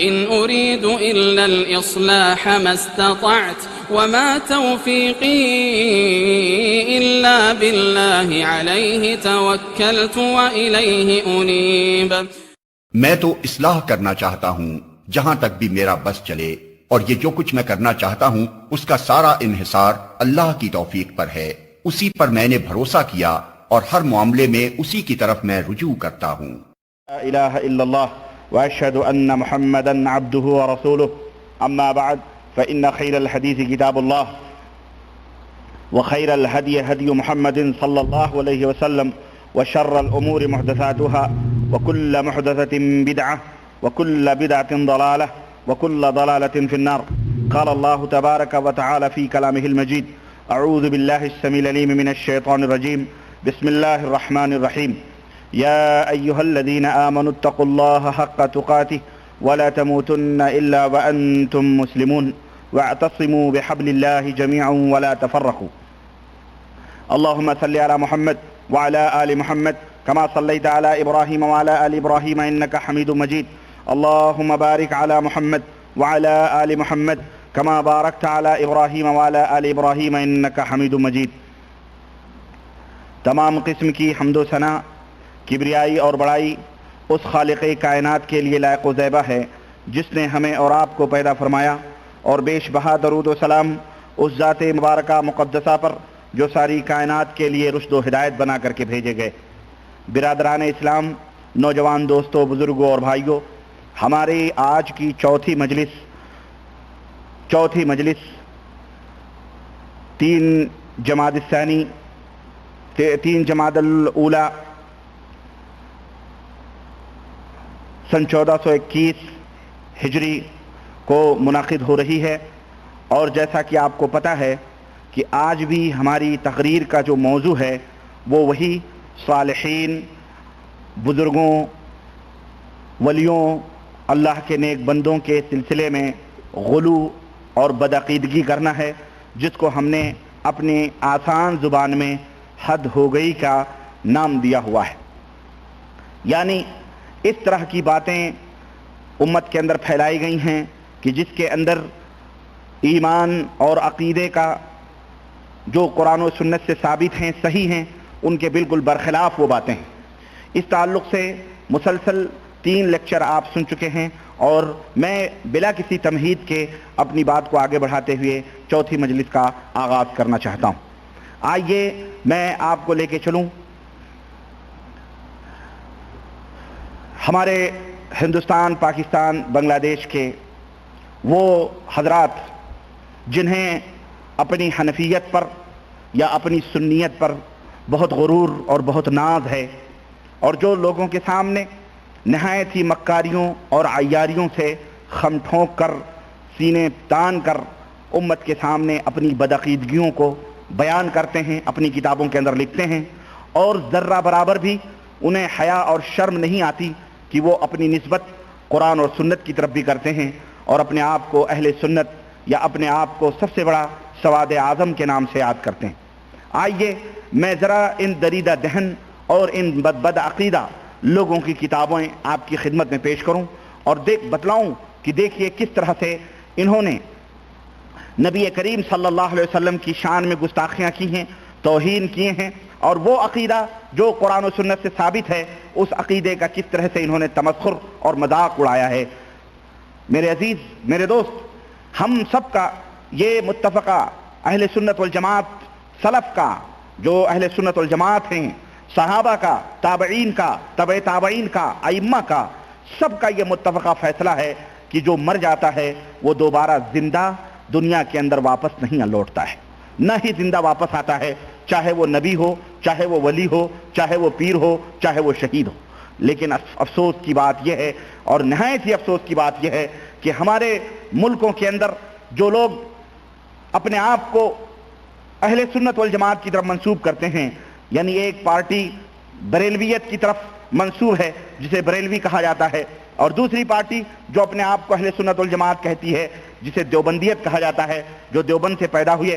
إن أريد إلا الإصلاح ما استطعت وما توفيقي إلا بالله عليه توكلت وإليه أنيب۔ میں تو اصلاح کرنا چاہتا ہوں جہاں تک بھی میرا بس چلے، اور یہ جو کچھ میں کرنا چاہتا ہوں اس کا سارا انحصار اللہ کی توفیق پر ہے، اسی پر میں نے بھروسہ کیا اور ہر معاملے میں اسی کی طرف میں رجوع کرتا ہوں۔ لا الہ الا اللہ واشہد ان محمدا عبدہ ورسولہ، اما بعد فإن خیر الحدیث کتاب اللہ وخیر الہدی ہدی محمد صلی اللہ علیہ وسلم وشر الامور محدثاتها وكل محدثة بدعة وكل بدعة ضلالة وكل ضلالة في النار۔ قال الله تبارك وتعالى في كلامه المجيد: أعوذ بالله السميع العليم من الشيطان الرجيم، بسم الله الرحمن الرحيم، يا أيها الذين آمنوا اتقوا الله حق تقاته ولا تموتن إلا وأنتم مسلمون واعتصموا بحبل الله جميعا ولا تفرقوا۔ اللهم صل على محمد وعلى آل محمد كما صليت على إبراهيم وعلى آل إبراهيم إنك حميد مجيد، اللهم بارك على محمد وعلى آل محمد كما باركت على إبراهيم وعلى آل إبراهيم إنك حميد مجيد۔ تمام قسم کی حمد و ثنا، کبریائی اور بڑائی اس خالق کائنات کے لیے لائق و زیبہ ہے جس نے ہمیں اور آپ کو پیدا فرمایا، اور بیش بہا درود و سلام اس ذات مبارکہ مقدسہ پر جو ساری کائنات کے لیے رشد و ہدایت بنا کر کے بھیجے گئے۔ برادران اسلام، نوجوان دوستوں، بزرگوں اور بھائیوں، ہماری آج کی چوتھی مجلس 3 جمادی الثانی 3 جمادی الاولی سن 1421 ہجری کو منعقد ہو رہی ہے، اور جیسا کہ آپ کو پتہ ہے کہ آج بھی ہماری تقریر کا جو موضوع ہے وہ وہی صالحین، بزرگوں، ولیوں، اللہ کے نیک بندوں کے سلسلے میں غلو اور بدعقیدگی کرنا ہے، جس کو ہم نے اپنی آسان زبان میں حد ہو گئی کا نام دیا ہوا ہے۔ یعنی اس طرح کی باتیں امت کے اندر پھیلائی گئی ہیں کہ جس کے اندر ایمان اور عقیدے کا جو قرآن و سنت سے ثابت ہیں، صحیح ہیں، ان کے بالکل برخلاف وہ باتیں ہیں۔ اس تعلق سے مسلسل 3 لیکچر آپ سن چکے ہیں، اور میں بلا کسی تمہید کے اپنی بات کو آگے بڑھاتے ہوئے چوتھی مجلس کا آغاز کرنا چاہتا ہوں۔ آئیے میں آپ کو لے کے چلوں ہمارے ہندوستان، پاکستان، بنگلہ دیش کے وہ حضرات جنہیں اپنی حنفیت پر یا اپنی سنیت پر بہت غرور اور بہت ناز ہے، اور جو لوگوں کے سامنے نہایت ہی مکاریوں اور عیاریوں سے خم ٹھونک کر، سینے تان کر امت کے سامنے اپنی بدعقیدگیوں کو بیان کرتے ہیں، اپنی کتابوں کے اندر لکھتے ہیں، اور ذرہ برابر بھی انہیں حیا اور شرم نہیں آتی کہ وہ اپنی نسبت قرآن اور سنت کی طرف بھی کرتے ہیں، اور اپنے آپ کو اہل سنت یا اپنے آپ کو سب سے بڑا سواد اعظم کے نام سے یاد کرتے ہیں۔ آئیے میں ذرا ان دریدہ دہن اور ان بدعقیدہ لوگوں کی کتابیں آپ کی خدمت میں پیش کروں، اور بتلاؤں کہ دیکھیے کس طرح سے انہوں نے نبی کریم صلی اللہ علیہ وسلم کی شان میں گستاخیاں کی ہیں، توہین کیے ہیں، اور وہ عقیدہ جو قرآن و سنت سے ثابت ہے اس عقیدے کا کس طرح سے انہوں نے تمسخر اور مذاق اڑایا ہے۔ میرے عزیز، میرے دوست، ہم سب کا یہ متفقہ اہل سنت والجماعت سلف کا، جو اہل سنت والجماعت ہیں، صحابہ کا، تابعین کا، تبع تابعین کا، ائمہ کا، سب کا یہ متفقہ فیصلہ ہے کہ جو مر جاتا ہے وہ دوبارہ زندہ دنیا کے اندر واپس نہیں لوٹتا ہے، نہ ہی زندہ واپس آتا ہے، چاہے وہ نبی ہو، چاہے وہ ولی ہو، چاہے وہ پیر ہو، چاہے وہ شہید ہو۔ لیکن افسوس کی بات یہ ہے، اور نہایت ہی افسوس کی بات یہ ہے کہ ہمارے ملکوں کے اندر جو لوگ اپنے آپ کو اہل سنت والجماعت کی طرف منسوب کرتے ہیں، یعنی ایک پارٹی بریلویت کی طرف منسوب ہے جسے بریلوی کہا جاتا ہے، اور دوسری پارٹی جو اپنے آپ کو اہل سنت والجماعت کہتی ہے جسے دیوبندیت کہا جاتا ہے، جو دیوبند سے پیدا ہوئے۔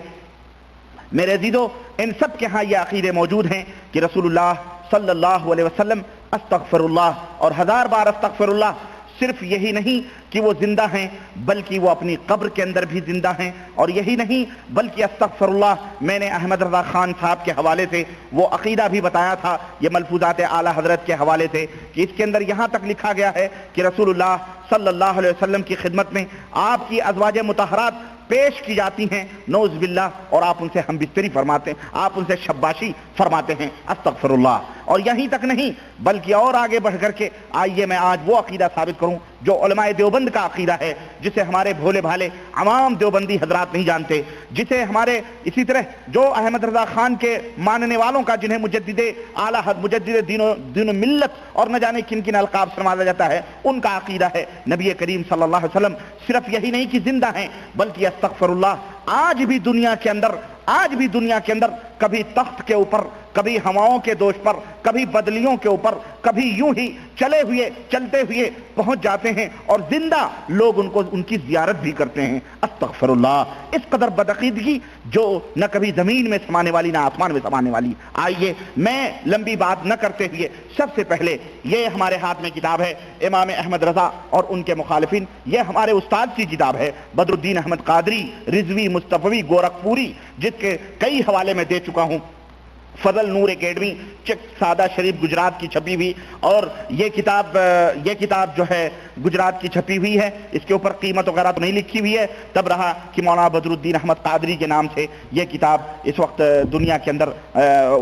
میرے عزیزو، ان سب کے ہاں یہ عقیدے موجود ہیں کہ رسول اللہ صلی اللہ علیہ وسلم استغفر اللہ اور 1000 بار استغفر اللہ صرف یہی نہیں کہ وہ زندہ ہیں بلکہ وہ اپنی قبر کے اندر بھی زندہ ہیں، اور یہی نہیں بلکہ استغفر اللہ، میں نے احمد رضا خان صاحب کے حوالے سے وہ عقیدہ بھی بتایا تھا، یہ ملفوظات اعلیٰ حضرت کے حوالے سے، کہ اس کے اندر یہاں تک لکھا گیا ہے کہ رسول اللہ صلی اللہ علیہ وسلم کی خدمت میں آپ کی ازواج مطہرات پیش کی جاتی ہیں، نعوذ باللہ، اور آپ ان سے ہم بستری فرماتے ہیں، آپ ان سے شباشی فرماتے ہیں، استغفر اللہ۔ اور یہیں تک نہیں بلکہ اور آگے بڑھ کر کے آئیے میں آج وہ عقیدہ ثابت کروں جو علماء دیوبند کا عقیدہ ہے، جسے ہمارے بھولے بھالے عوام دیوبندی حضرات نہیں جانتے، جسے ہمارے اسی طرح جو احمد رضا خان کے ماننے والوں کا، جنہیں مجدد اعلیٰ مجدد دین و ملت اور نہ جانے کن کن القاب سے نوازا جاتا ہے، ان کا عقیدہ ہے نبی کریم صلی اللہ علیہ وسلم صرف یہی نہیں کہ زندہ ہیں بلکہ استغفر اللہ آج بھی دنیا کے اندر کبھی تخت کے اوپر، کبھی ہواؤں کے دوش پر، کبھی بدلیوں کے اوپر، کبھی یوں ہی چلتے ہوئے پہنچ جاتے ہیں، اور زندہ لوگ ان کی زیارت بھی کرتے ہیں، استغفر اللہ۔ اس قدر بدعقیدگی جو نہ کبھی زمین میں سمانے والی نہ آسمان میں سمانے والی۔ آئیے میں لمبی بات نہ کرتے ہوئے سب سے پہلے یہ ہمارے ہاتھ میں کتاب ہے امام احمد رضا اور ان کے مخالفین، یہ ہمارے استاد کی کتاب ہے بدر الدین احمد قادری رضوی مصطفی گورکھپوری، جس کے کئی حوالے میں دے چکا ہوں، فضل نور اکیڈمی چک سادہ شریف گجرات کی چھپی ہوئی، اور یہ کتاب جو ہے گجرات کی چھپی ہوئی ہے، اس کے اوپر قیمت وغیرہ تو نہیں لکھی ہوئی ہے، تب رہا کہ مولانا بدر الدین احمد قادری کے نام سے یہ کتاب اس وقت دنیا کے اندر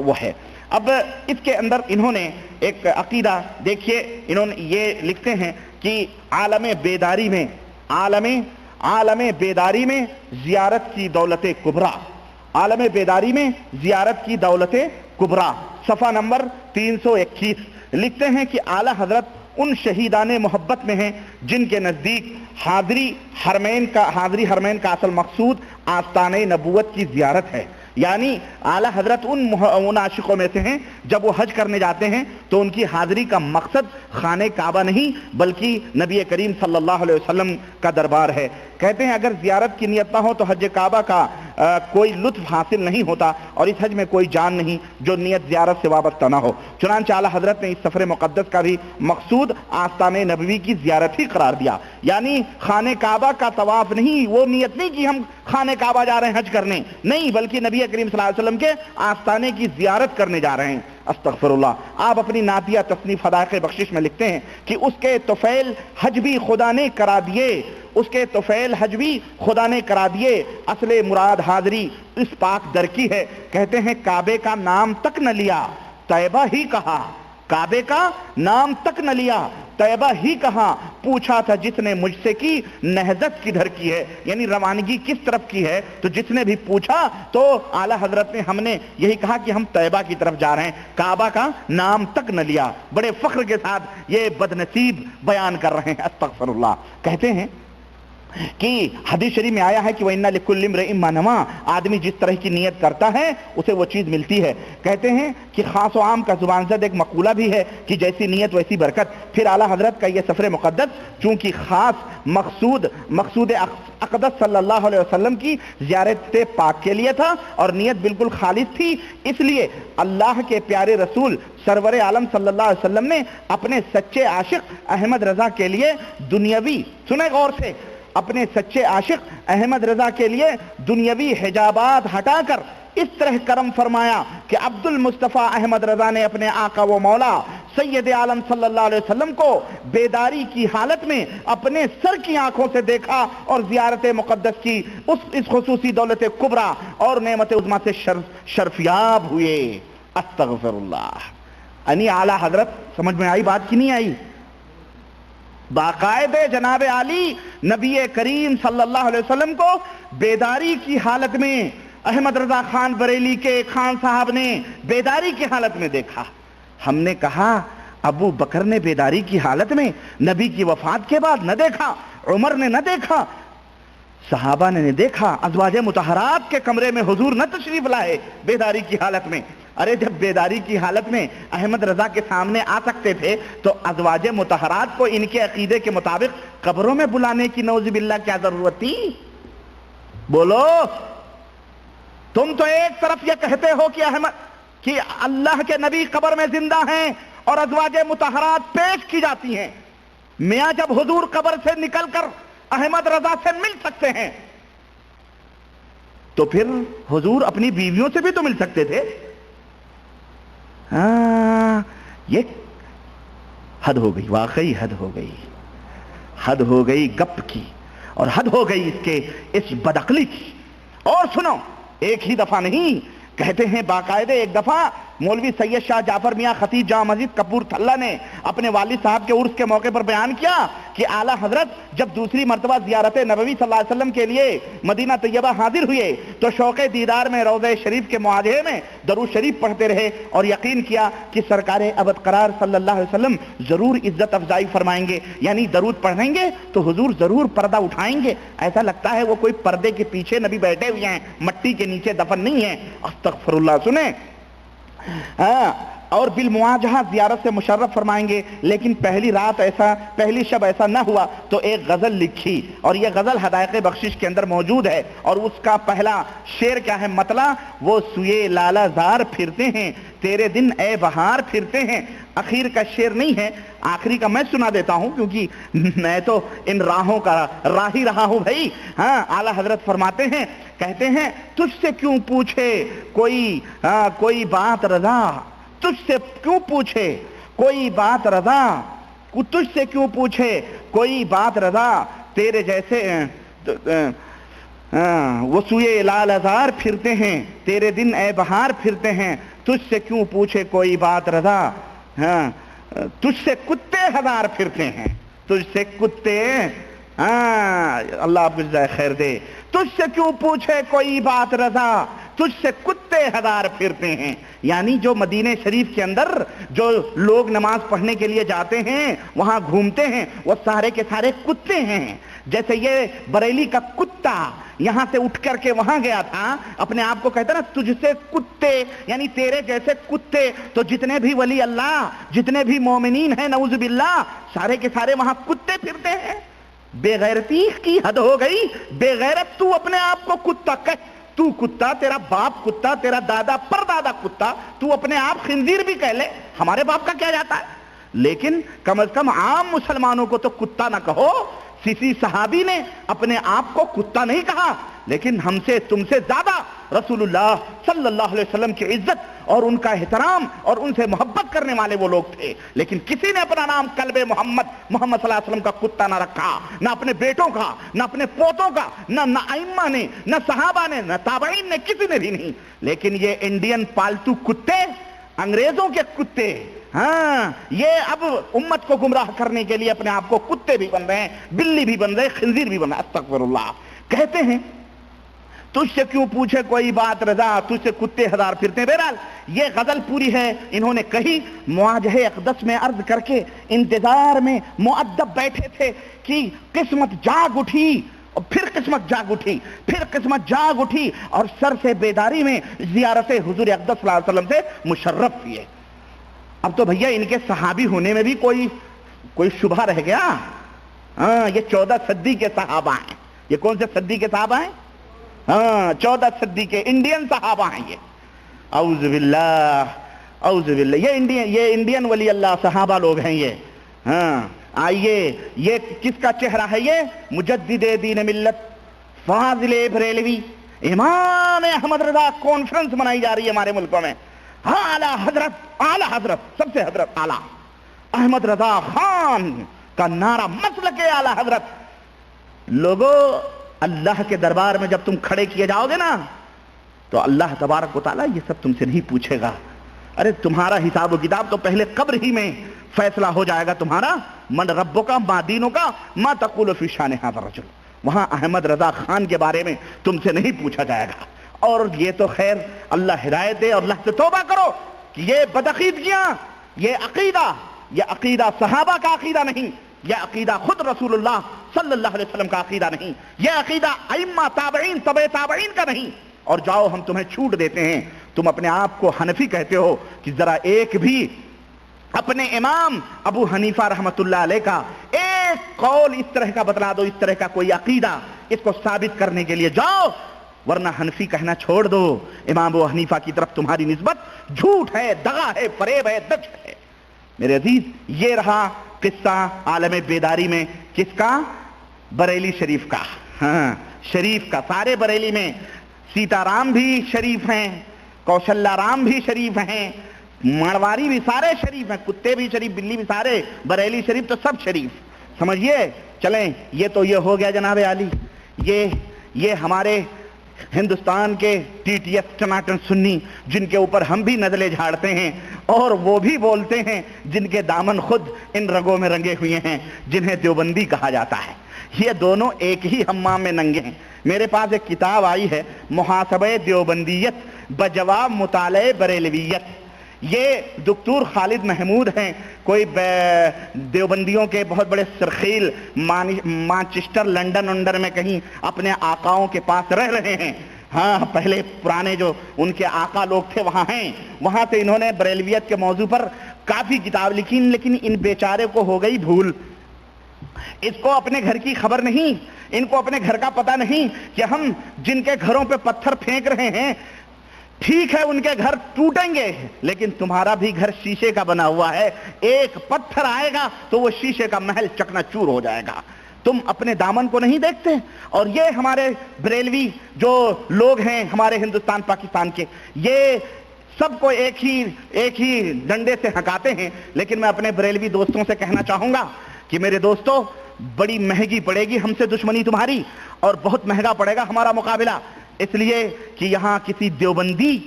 وہ ہے۔ اب اس کے اندر انہوں نے ایک عقیدہ دیکھیے، انہوں نے یہ لکھتے ہیں کہ عالم بیداری میں زیارت کی دولت کبریٰ، عالم بیداری میں زیارت کی دولت کبریٰ، صفحہ نمبر 321 لکھتے ہیں کہ اعلیٰ حضرت ان شہیدان محبت میں ہیں جن کے نزدیک حاضری حرمین کا اصل مقصود آستانِ نبوت کی زیارت ہے، یعنی اعلیٰ حضرت ان عاشقوں میں سے ہیں جب وہ حج کرنے جاتے ہیں تو ان کی حاضری کا مقصد خانہ کعبہ نہیں بلکہ نبی کریم صلی اللہ علیہ وسلم کا دربار ہے۔ کہتے ہیں اگر زیارت کی نیت نہ ہو تو حج کعبہ کا کوئی لطف حاصل نہیں ہوتا، اور اس حج میں کوئی جان نہیں جو نیت زیارت سے وابستہ نہ ہو۔ چنانچہ اعلیٰ حضرت نے اس سفر مقدس کا بھی مقصود آستانِ نبوی کی زیارت ہی قرار دیا، یعنی خانہ کعبہ کا طواف نہیں، وہ نیت نہیں کہ ہم خانہ کعبہ جا رہے ہیں حج کرنے، نہیں، بلکہ نبی کریم صلی اللہ علیہ وسلم کے آستانے کی زیارت کرنے جا رہے ہیں، استغفر اللہ۔ آپ اپنی نعتیہ تصنیف حدائق بخشش میں لکھتے ہیں کہ اس کے طفیل حج بھی خدا نے کرا دیے، اصل مراد حاضری اس پاک در کی ہے۔ کہتے ہیں کعبے کا نام تک نہ لیا، طیبہ ہی کہا، کعبے کا نام تک نہ لیا، طیبہ ہی کہا، پوچھا تھا جس نے مجھ سے کی نہضت کدھر کی ہے، یعنی روانگی کس طرف کی ہے، تو جس نے بھی پوچھا تو اعلیٰ حضرت نے ہم نے یہی کہا کہ ہم طیبہ کی طرف جا رہے ہیں، کعبہ کا نام تک نہ لیا۔ بڑے فخر کے ساتھ یہ بدنصیب بیان کر رہے ہیں، استغفر اللہ۔ کہتے ہیں کہ حدیث شریف میں آیا ہے کہ وَإِنَّ لِكُلِّ امْرِئٍ مَّا نَوَىٰ، آدمی جس طرح کی نیت کرتا ہے اسے وہ چیز ملتی ہے۔ کہتے ہیں کہ خاص و عام کا زبان زد ایک مقولہ بھی ہے کہ جیسی نیت ویسی برکت۔ پھر اعلیٰ حضرت کا یہ سفر مقدس چونکہ خاص مقصود اقدس صلی اللہ علیہ وسلم کی زیارت پاک کے لیے تھا اور نیت بالکل خالص تھی، اس لیے اللہ کے پیارے رسول سرور عالم صلی اللہ علیہ وسلم نے اپنے سچے عاشق احمد رضا کے لیے دنیاوی، سنیں غور سے، اپنے سچے عاشق احمد رضا کے لیے دنیاوی حجابات ہٹا کر اس طرح کرم فرمایا کہ عبد المصطفیٰ احمد رضا نے اپنے آقا و مولا سید عالم صلی اللہ علیہ وسلم کو بیداری کی حالت میں اپنے سر کی آنکھوں سے دیکھا اور زیارت مقدس کی اس خصوصی دولت کبریٰ اور نعمت عظمیٰ سے شرفیاب ہوئے، استغفر اللہ۔ یعنی اعلیٰ حضرت، سمجھ میں آئی بات کی نہیں آئی؟ باقاعدہ جناب علی نبی کریم صلی اللہ علیہ وسلم کو بیداری کی حالت میں احمد رضا خان بریلی کے خان صاحب نے بیداری کی حالت میں دیکھا۔ ہم نے کہا ابو بکر نے بیداری کی حالت میں نبی کی وفات کے بعد نہ دیکھا، عمر نے نہ دیکھا، صحابہ نے دیکھا، ازواج مطہرات کے کمرے میں حضور نہ تشریف لائے بیداری کی حالت میں۔ ارے جب بیداری کی حالت میں احمد رضا کے سامنے آ سکتے تھے تو ازواج مطہرات کو ان کے عقیدے کے مطابق قبروں میں بلانے کی نعوذ باللہ کیا ضرورت تھی؟ بولو، تم تو ایک طرف یہ کہتے ہو کہ اللہ کے نبی قبر میں زندہ ہیں اور ازواج مطہرات پیش کی جاتی ہیں، میاں جب حضور قبر سے نکل کر احمد رضا سے مل سکتے ہیں تو پھر حضور اپنی بیویوں سے بھی تو مل سکتے تھے. یہ حد ہو گئی، واقعی حد ہو گئی، حد ہو گئی گپ کی، اور حد ہو گئی اس بدعقلی کی. اور سنو، ایک ہی دفعہ نہیں، کہتے ہیں باقاعدہ ایک دفعہ مولوی سید شاہ جعفر میاں خطیب جامع مسجد کپور تھلہ نے اپنے والد صاحب کے عرس کے موقع پر بیان کیا کہ اعلیٰ حضرت جب دوسری مرتبہ زیارت نبوی صلی اللہ علیہ وسلم کے لیے مدینہ طیبہ حاضر ہوئے تو شوق دیدار میں روضہ شریف کے مواجہے میں درود شریف پڑھتے رہے اور یقین کیا کہ سرکار ابد قرار صلی اللہ علیہ وسلم ضرور عزت افزائی فرمائیں گے، یعنی درود پڑھیں گے تو حضور ضرور پردہ اٹھائیں گے. ایسا لگتا ہے وہ کوئی پردے کے پیچھے نبی بیٹھے ہوئے ہیں، مٹی کے نیچے دفن نہیں ہیں. استغفر اللہ. سنیں، اور بالمواجہہ زیارت سے مشرف فرمائیں گے. لیکن پہلی شب ایسا نہ ہوا تو ایک غزل لکھی، اور یہ غزل حدائق بخشش کے اندر موجود ہے، اور اس کا پہلا شعر کیا ہے؟ مطلع وہ سوئے لالا زار پھرتے ہیں، تیرے دن اے بہار پھرتے ہیں. اخیر کا شعر نہیں ہے، آخری کا میں سنا دیتا ہوں کیونکہ میں تو ان راہوں کا راہی رہا ہوں بھائی. اعلیٰ حضرت فرماتے ہیں، کہتے ہیں تجھ سے کیوں پوچھے کوئی بات رضا، تجھ سے کیوں پوچھے کوئی بات رضا، تجھ سے کیوں پوچھے کوئی بات رضا، تیرے جیسے وہ سوئے لال ازار پھرتے ہیں، تیرے دن اے بہار پھرتے ہیں، تجھ سے کیوں پوچھے کوئی بات رضا، تجھ سے کتے ہزار پھرتے ہیں، تجھ سے کتے، اللہ آپ کو جزائے خیر دے، تجھ سے کیوں پوچھے کوئی بات رضا، تجھ سے کتے ہزار پھرتے ہیں. یعنی جو مدینہ شریف کے اندر جو لوگ نماز پڑھنے کے لیے جاتے ہیں، وہاں گھومتے ہیں، وہ سارے کے سارے کتے ہیں. جیسے یہ بریلی کا کتا یہاں سے اٹھ کر کے وہاں گیا تھا، اپنے آپ کو کہتا نا تجھ سے کتے، یعنی تیرے جیسے کتے. تو جتنے بھی ولی اللہ، جتنے بھی مومنین ہیں نعوذ باللہ، سارے کے سارے وہاں کتے پھرتے ہیں. بے غیرتی کی حد ہو گئی. بے غیرت تو اپنے آپ کو کتا کہہ، تو کتا، تیرا باپ کتا، تیرا دادا پردادا کتا، تو اپنے آپ خنزیر بھی کہہ لے، ہمارے باپ کا کیا جاتا ہے. لیکن کم از کم عام مسلمانوں کو تو کتا نہ کہو. کسی صحابی نے اپنے آپ کو کتا نہیں کہا، لیکن ہم سے تم سے زیادہ رسول اللہ صلی اللہ علیہ وسلم کی عزت اور ان کا احترام اور ان سے محبت کرنے والے وہ لوگ تھے. لیکن کسی نے اپنا نام کلب محمد صلی اللہ علیہ وسلم کا کتا نہ رکھا، نہ اپنے بیٹوں کا، نہ اپنے پوتوں کا، نہ ائمہ نے، نہ صحابہ نے، نہ تابعین نے، کسی نے بھی نہیں. لیکن یہ انڈین پالتو کتے، انگریزوں کے کتے، یہ اب امت کو گمراہ کرنے کے لیے اپنے آپ کو کتے بھی بن رہے ہیں، بلی بھی بن رہے ہیں، خنزیر بھی بن رہے ہیں. استغفر اللہ. کہتے ہیں تجھ سے کیوں پوچھے کوئی بات رضا، تجھ سے کتے ہزار پھرتے ہیں. بہرحال یہ غزل پوری ہے انہوں نے کہی مواجہہ اقدس میں عرض کر کے انتظار میں مؤدب بیٹھے تھے کہ قسمت جاگ اٹھی، اور پھر قسمت جاگ اٹھی، پھر قسمت جاگ اٹھی، اور سر سے بیداری میں زیارت حضور اقدس صلی اللہ علیہ وسلم سے مشرف ہوئے. اب تو بھیا ان کے صحابی ہونے میں بھی کوئی شبہ رہ گیا. یہ 14 صدی کے صحابہ ہیں. یہ کون سے صدی کے صحابہ ہیں؟ 14 صدی کے انڈین صحابہ ہیں. یہ اعوذ باللہ، اعوذ باللہ. یہ انڈین ولی اللہ صحابہ لوگ ہیں. یہ آئیے، یہ کس کا چہرہ ہے؟ یہ مجدد دین ملت فاضل بریلوی امام احمد رضا کانفرنس منائی جا رہی ہے ہمارے ملکوں میں. اعلیٰ حضرت سب سے حضرت اعلیٰ احمد رضا خان کا نعرہ، مسلک اعلیٰ حضرت. لوگوں، اللہ کے دربار میں جب تم کھڑے کیے جاؤ گے نا تو اللہ تبارک و تعالیٰ یہ سب تم سے نہیں پوچھے گا. ارے تمہارا حساب و کتاب تو پہلے قبر ہی میں فیصلہ ہو جائے گا تمہارا. من ربوں کا، ما دینوں کا، ما تقول فی شان ھذا الرجل. وہاں احمد رضا خان کے بارے میں تم سے نہیں پوچھا جائے گا. اور یہ تو خیر اللہ ہدایت دے، اور اللہ سے توبہ کرو کہ یہ بدعقیدگیاں، یہ عقیدہ صحابہ کا عقیدہ نہیں، یہ عقیدہ خود رسول اللہ صلی اللہ علیہ وسلم کا عقیدہ نہیں، یہ عقیدہ ائمہ تابعین تبع تابعین کا نہیں. اور جاؤ ہم تمہیں چھوٹ دیتے ہیں، تم اپنے آپ کو حنفی کہتے ہو، کہ ذرا ایک بھی اپنے امام ابو حنیفہ رحمت اللہ علیہ کا ایک قول اس طرح کا بتلا دو، اس طرح کا کوئی عقیدہ اس کو ثابت کرنے کے لیے جاؤ، ورنہ حنفی کہنا چھوڑ دو. امام ابو حنیفہ کی طرف تمہاری نسبت جھوٹ ہے، دغا ہے، فریب ہے، دج ہے. میرے عزیز، یہ رہا قصہ عالم بیداری میں کس کا؟ بریلی شریف کا. ہاں شریف کا. سارے بریلی میں سیتا رام بھی شریف ہیں, کوشلیا رام بھی شریف ہیں, مڑواری بھی سارے شریف ہیں, کتے بھی شریف, بلی بھی, سارے بریلی شریف تو سب شریف. سمجھیے. چلیں یہ تو یہ ہو گیا جناب عالی. یہ ہمارے ہندوستان کے ٹی ٹی ایف ٹناٹن سنی جن کے اوپر ہم بھی نزلے جھاڑتے ہیں اور وہ بھی بولتے ہیں, جن کے دامن خود ان رگوں میں رنگے ہوئے ہیں جنہیں دیوبندی کہا جاتا ہے. یہ دونوں ایک ہی حمام میں ننگے ہیں. میرے پاس ایک کتاب آئی ہے, محاسبہ دیوبندیت بجواب مطالعہ بریلویت. یہ دکتور خالد محمود ہیں, کوئی دیوبندیوں کے بہت بڑے سرخیل مانچسٹر لنڈن انڈر میں کہیں اپنے آقاؤں کے پاس رہ رہے ہیں. ہاں پہلے پرانے جو ان کے آقا لوگ تھے وہاں ہیں, وہاں سے انہوں نے بریلویت کے موضوع پر کافی کتاب لکھی, لیکن ان بیچارے کو ہو گئی بھول. اس کو اپنے گھر کی خبر نہیں, ان کو اپنے گھر کا پتہ نہیں کہ ہم جن کے گھروں پہ پتھر پھینک رہے ہیں ٹھیک ہے ان کے گھر ٹوٹیں گے, لیکن تمہارا بھی گھر شیشے کا بنا ہوا ہے. ایک پتھر آئے گا تو وہ شیشے کا محل چکنا چور ہو جائے گا. تم اپنے دامن کو نہیں دیکھتے. اور یہ ہمارے بریلوی جو لوگ ہیں ہمارے ہندوستان پاکستان کے, یہ سب کو ایک ہی ڈنڈے سے ہکاتے ہیں. لیکن میں اپنے بریلوی دوستوں سے کہنا چاہوں گا کہ میرے دوستو, بڑی مہنگی پڑے گی ہم سے دشمنی تمہاری, اور بہت مہنگا پڑے گا ہمارا مقابلہ. اس لیے کہ یہاں کسی دیوبندی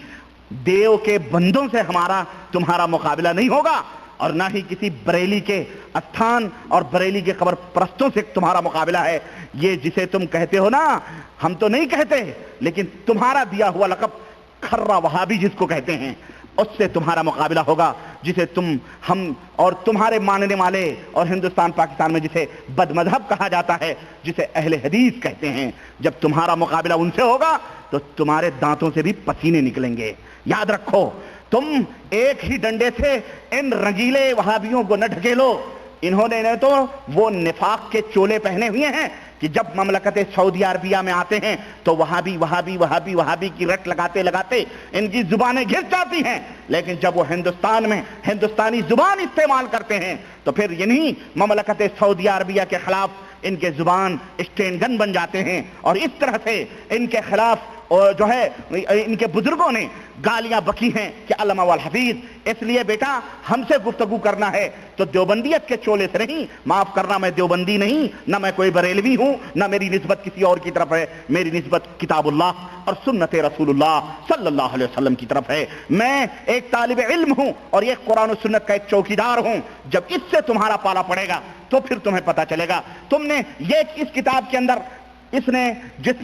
دیو کے بندوں سے تمہارا مقابلہ نہیں ہوگا, اور نہ ہی کسی بریلی کے استھان اور بریلی کے قبر پرستوں سے تمہارا مقابلہ ہے. یہ جسے تم کہتے ہو نا, ہم تو نہیں کہتے, لیکن تمہارا دیا ہوا لقب کھرا وہابی جس کو کہتے ہیں, اس سے تمہارا مقابلہ ہوگا, جسے ہم اور تمہارے ماننے والے اور ہندوستان پاکستان میں جسے بد مذہب کہا جاتا ہے, جسے اہل حدیث کہتے ہیں. جب تمہارا مقابلہ ان سے ہوگا تو تمہارے دانتوں سے بھی پسینے نکلیں گے. یاد رکھو, تم ایک ہی ڈنڈے سے ان رنگیلے وہابیوں کو نہ ڈھکیلو. انہوں نے تو وہ نفاق کے چولے پہنے ہوئے ہیں کہ جب مملکت سعودی عربیہ میں آتے ہیں تو وہابی وہابی وہابی وہابی کی رٹ لگاتے لگاتے ان کی زبانیں گھس جاتی ہیں. لیکن جب وہ ہندوستان میں ہندوستانی زبان استعمال کرتے ہیں تو پھر یعنی مملکت سعودی عربیہ کے خلاف ان کے زبان اسٹینڈ گن بن جاتے ہیں. اور اس طرح سے ان کے خلاف جو ہے ان کے بزرگوں نے گالیاں بکی ہیں کہ علامہ والحفیظ. اس لیے بیٹا ہم سے گفتگو کرنا ہے تو دیوبندیت کے چولے سے نہیں. معاف کرنا, میں دیوبندی نہیں, نہ میں کوئی بریلوی ہوں, نہ میری نسبت کسی اور کی طرف ہے. میری نسبت کتاب اللہ اور سنت رسول اللہ صلی اللہ علیہ وسلم کی طرف ہے. میں ایک طالب علم ہوں اور یہ قرآن و سنت کا ایک چوکیدار ہوں. جب اس سے تمہارا پالا پڑے گا تو پھر تمہیں پتا چلے گا. تم نے یہ اس کتاب کے اندر جس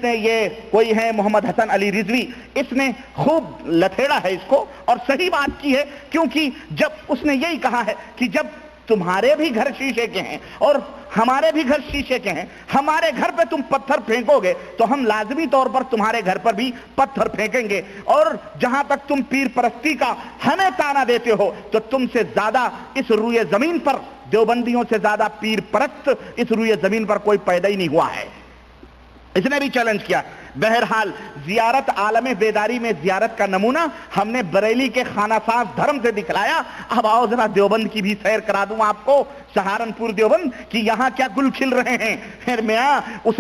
نے یہ کوئی ہے محمد حسن علی رضوی, اس نے خوب لتھیڑا ہے اس کو اور صحیح بات کی ہے, کیونکہ جب اس نے یہی کہا ہے کہ جب تمہارے بھی گھر شیشے کے ہیں اور ہمارے بھی گھر شیشے کے ہیں, ہمارے گھر پہ تم پتھر پھینکو گے تو ہم لازمی طور پر تمہارے گھر پر بھی پتھر پھینکیں گے. اور جہاں تک تم پیر پرستی کا ہمیں تانا دیتے ہو تو تم سے زیادہ اس روئے زمین پر, دیوبندیوں سے زیادہ پیر پرست اس روئے زمین پر کوئی پیدا ہی نہیں ہوا ہے. اس نے بھی چیلنج کیا. بہرحال زیارت عالم بیداری میں زیارت کا نمونہ ہم نے بریلی کے خانہ ساز دھرم سے دکھلایا. اب آؤ ذرا دیوبند کی بھی سیر کرا دوں آپ کو, سہارنپور دیوبند کہ یہاں کیا گل کھل رہے ہیں. پھر میاں اس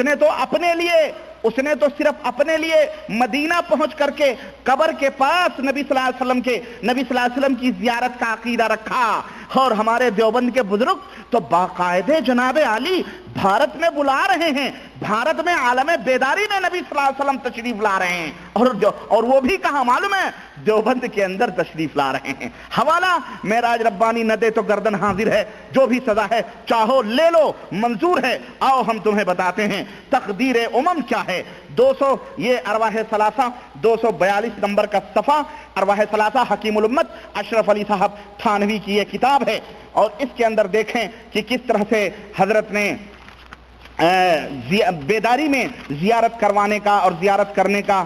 نے تو صرف اپنے لیے مدینہ پہنچ کر کے قبر کے پاس نبی صلی اللہ علیہ وسلم کی زیارت کا عقیدہ رکھا. اور ہمارے دیوبند کے بزرگ تو باقاعدہ جناب عالی بھارت میں بلا رہے ہیں, بھارت میں عالم بیداری میں نبی صلی اللہ علیہ وسلم تشریف لا رہے ہیں, اور وہ بھی کہاں معلوم ہے, دیوبند کے اندر تشریف لا رہے ہیں. حوالہ معراج ربانی نہ دے تو گردن حاضر ہے, جو بھی سزا ہے چاہو لے لو, منظور ہے. آؤ ہم تمہیں بتاتے ہیں تقدیر امم کیا ہے. 200 یہ ارواح ثلاثہ 242 نمبر کا صفحہ, ارواح ثلاثہ حکیم الامت اشرف علی صاحب تھانوی کی یہ کتاب ہے. اور اس کے اندر دیکھیں کہ کس طرح سے حضرت نے بیداری میں زیارت کروانے کا اور زیارت کرنے کا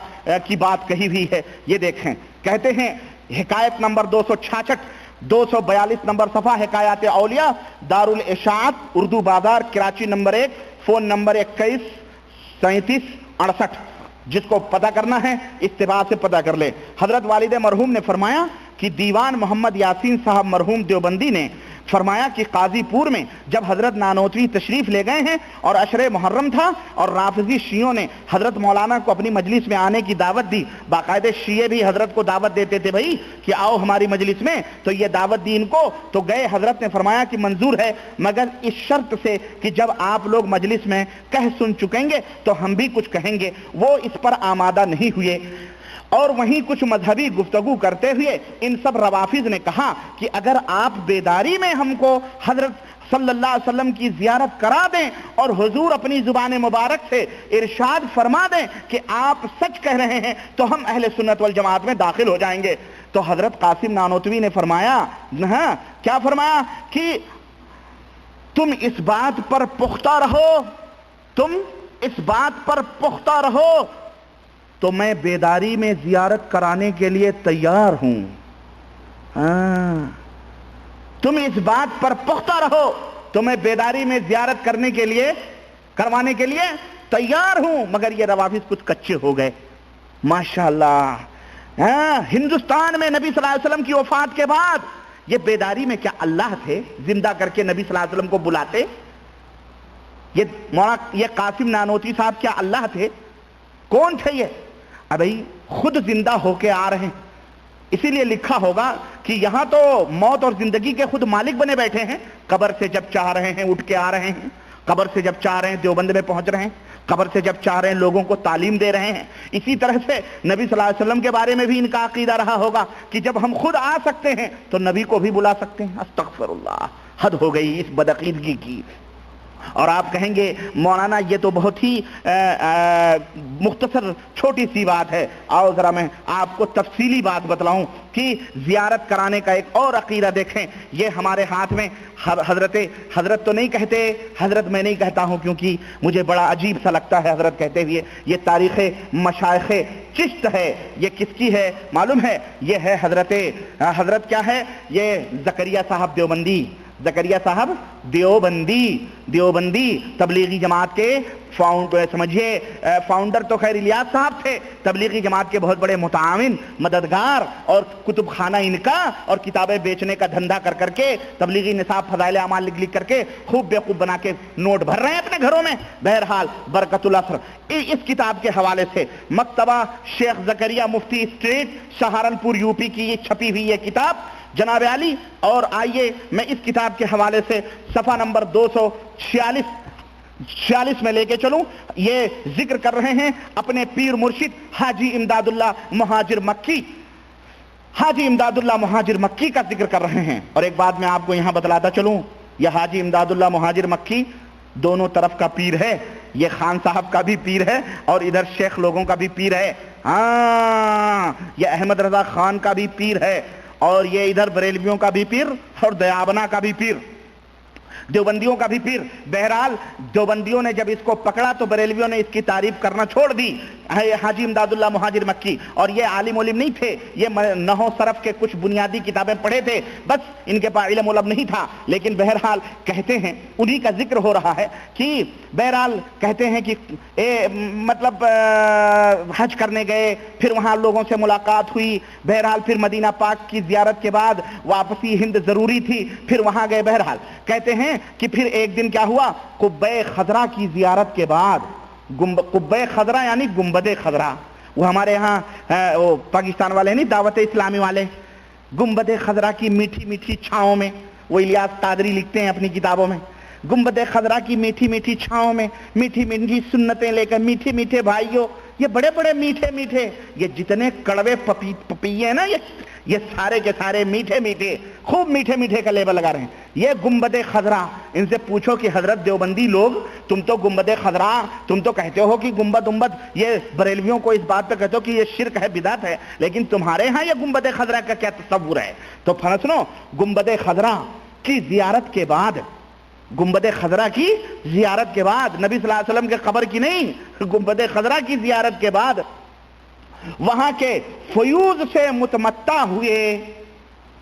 کی بات کہی ہوئی ہے. یہ دیکھیں, کہتے ہیں حکایت نمبر 266 242 نمبر صفحہ, حکایات اولیاء دارالاشاعت اردو بازار کراچی نمبر 1, فون نمبر 21 37 68. جس کو پتہ کرنا ہے اتباع سے پتہ کر لے. حضرت والد مرحوم نے فرمایا کہ دیوان محمد یاسین صاحب مرحوم دیوبندی نے فرمایا کہ قاضی پور میں جب حضرت نانوتوی تشریف لے گئے ہیں اور عشر محرم تھا اور رافضی شیعوں نے حضرت مولانا کو اپنی مجلس میں آنے کی دعوت دی، باقاعدہ شیعہ بھی حضرت کو دعوت دیتے تھے بھائی کہ آؤ ہماری مجلس میں، تو یہ دعوت دی ان کو، تو گئے۔ حضرت نے فرمایا کہ منظور ہے مگر اس شرط سے کہ جب آپ لوگ مجلس میں کہہ سن چکیں گے تو ہم بھی کچھ کہیں گے۔ وہ اس پر آمادہ نہیں ہوئے، اور وہیں کچھ مذہبی گفتگو کرتے ہوئے ان سب روافض نے کہا کہ اگر آپ بیداری میں ہم کو حضرت صلی اللہ علیہ وسلم کی زیارت کرا دیں اور حضور اپنی زبان مبارک سے ارشاد فرما دیں کہ آپ سچ کہہ رہے ہیں تو ہم اہل سنت والجماعت میں داخل ہو جائیں گے۔ تو حضرت قاسم نانوتوی نے فرمایا، ہاں کیا فرمایا کہ تم اس بات پر پختہ رہو، تم اس بات پر پختہ رہو تو میں بیداری میں زیارت کرانے کے لیے تیار ہوں۔ تم اس بات پر پختہ رہو تو میں بیداری میں زیارت کروانے کے لیے تیار ہوں۔ مگر یہ روافض کچھ کچے ہو گئے ماشاءاللہ۔ ہندوستان میں نبی صلی اللہ علیہ وسلم کی وفات کے بعد یہ بیداری میں کیا اللہ تھے زندہ کر کے نبی صلی اللہ علیہ وسلم کو بلاتے؟ یہ قاسم نانوتوی صاحب کیا اللہ تھے؟ کون تھے یہ؟ ابھی خود زندہ ہو کے آ رہے ہیں، اسی لیے لکھا ہوگا کہ یہاں تو موت اور زندگی کے خود مالک بنے بیٹھے ہیں، قبر سے جب چاہ رہے ہیں اٹھ کے آ رہے ہیں، قبر سے جب چاہ رہے ہیں دیوبند میں پہنچ رہے ہیں، قبر سے جب چاہ رہے ہیں لوگوں کو تعلیم دے رہے ہیں۔ اسی طرح سے نبی صلی اللہ علیہ وسلم کے بارے میں بھی ان کا عقیدہ رہا ہوگا کہ جب ہم خود آ سکتے ہیں تو نبی کو بھی بلا سکتے ہیں۔ استغفر اللہ، حد ہو گئی اس بدعقیدگی کی۔ اور آپ کہیں گے مولانا یہ تو بہت ہی مختصر چھوٹی سی بات ہے، آؤ ذرا میں آپ کو تفصیلی بات بتلاؤں کہ زیارت کرانے کا ایک اور عقیدہ دیکھیں۔ یہ ہمارے ہاتھ میں حضرت تو نہیں کہتے، حضرت میں نہیں کہتا ہوں کیونکہ مجھے بڑا عجیب سا لگتا ہے حضرت کہتے ہوئے، یہ تاریخ مشائخ چشت ہے۔ یہ کس کی ہے معلوم ہے؟ یہ ہے حضرت کیا ہے؟ یہ زکریہ صاحب دیوبندی، زکریا صاحب دیوبندی تبلیغی جماعت کے فاؤنڈر تو خیر الیاس صاحب تھے، تبلیغی جماعت کے بہت بڑے متعاون مددگار، اور کتب خانہ ان کا اور کتابیں بیچنے کا دھندا کر کے تبلیغی نصاب فضائل اعمال لکھ کر کے خوب بیوقوف بنا کے نوٹ بھر رہے ہیں اپنے گھروں میں۔ بہرحال برکت الاثر اس کتاب کے حوالے سے مکتبہ شیخ زکریا مفتی اسٹریٹ سہارنپور یو پی کی یہ چھپی ہوئی یہ کتاب جناب علی، اور آئیے میں اس کتاب کے حوالے سے صفحہ نمبر 246 میں لے کے چلوں۔ یہ ذکر کر رہے ہیں اپنے پیر مرشد حاجی امداد اللہ مہاجر مکی، حاجی امداد اللہ مہاجر مکی کا ذکر کر رہے ہیں۔ اور ایک بات میں آپ کو یہاں بتلاتا چلوں، یہ حاجی امداد اللہ مہاجر مکی دونوں طرف کا پیر ہے، یہ خان صاحب کا بھی پیر ہے اور ادھر شیخ لوگوں کا بھی پیر ہے۔ ہاں، یہ احمد رضا خان کا بھی پیر ہے، اور یہ ادھر بریلویوں کا بھی پیر اور دیابنا کا بھی پیر، دیوبندیوں کا بھی پیر۔ بہرحال دیوبندیوں نے جب اس کو پکڑا تو بریلویوں نے اس کی تعریف کرنا چھوڑ دی۔ حاجی امداد اللہ مہاجر مکی، اور یہ عالم علم نہیں تھے، یہ نحو صرف کے کچھ بنیادی کتابیں پڑھے تھے، بس ان کے پاس علم علم نہیں تھا۔ لیکن بہرحال کہتے ہیں انہی کا ذکر ہو رہا ہے کہ بہرحال کہتے ہیں کہ مطلب حج کرنے گئے، پھر وہاں لوگوں سے ملاقات ہوئی، بہرحال پھر مدینہ پاک کی زیارت کے بعد واپسی ہند ضروری تھی، پھر وہاں گئے۔ بہرحال کہتے ہیں کہ پھر ایک دن کیا ہوا، قبہ خضرا کی زیارت کے بعد، قبہ خضرا یعنی گنبد خضرا، وہ ہمارے ہاں وہ پاکستان والے نہیں دعوت اسلامی والے، گنبد خضرا کی میٹھی میٹھی چھاؤں میں، وہ الیاس قادری لکھتے ہیں اپنی کتابوں میں، گنبد خضرا کی میٹھی میٹھی چھاؤں میں میٹھی میٹھی سنتیں لے کر میٹھے میٹھے بھائیوں، یہ بڑے بڑے میٹھے میٹھے، یہ جتنے کڑوے پپیے ہیں نا، یہ سارے کے سارے میٹھے میٹھے، خوب میٹھے میٹھے کا لیبل لگا رہے ہیں۔ یہ گنبد خضرا، ان سے پوچھو کہ حضرت دیوبندی لوگ تم تو گنبد خضرا، تم تو کہتے ہو کہ گنبد یہ بریلویوں کو اس بات پہ کہتے ہو کہ یہ شرک ہے، بدعت ہے، لیکن تمہارے ہاں یہ گنبد خضرا کا کیا تصور ہے؟ تو سنو، گنبد خضرا کی زیارت کے بعد، گنبد خضرا کی زیارت کے بعد، نبی صلی اللہ علیہ وسلم کے قبر کی نہیں، گنبد خضرا کی زیارت کے بعد وہاں کے فیوز سے متمتع ہوئے،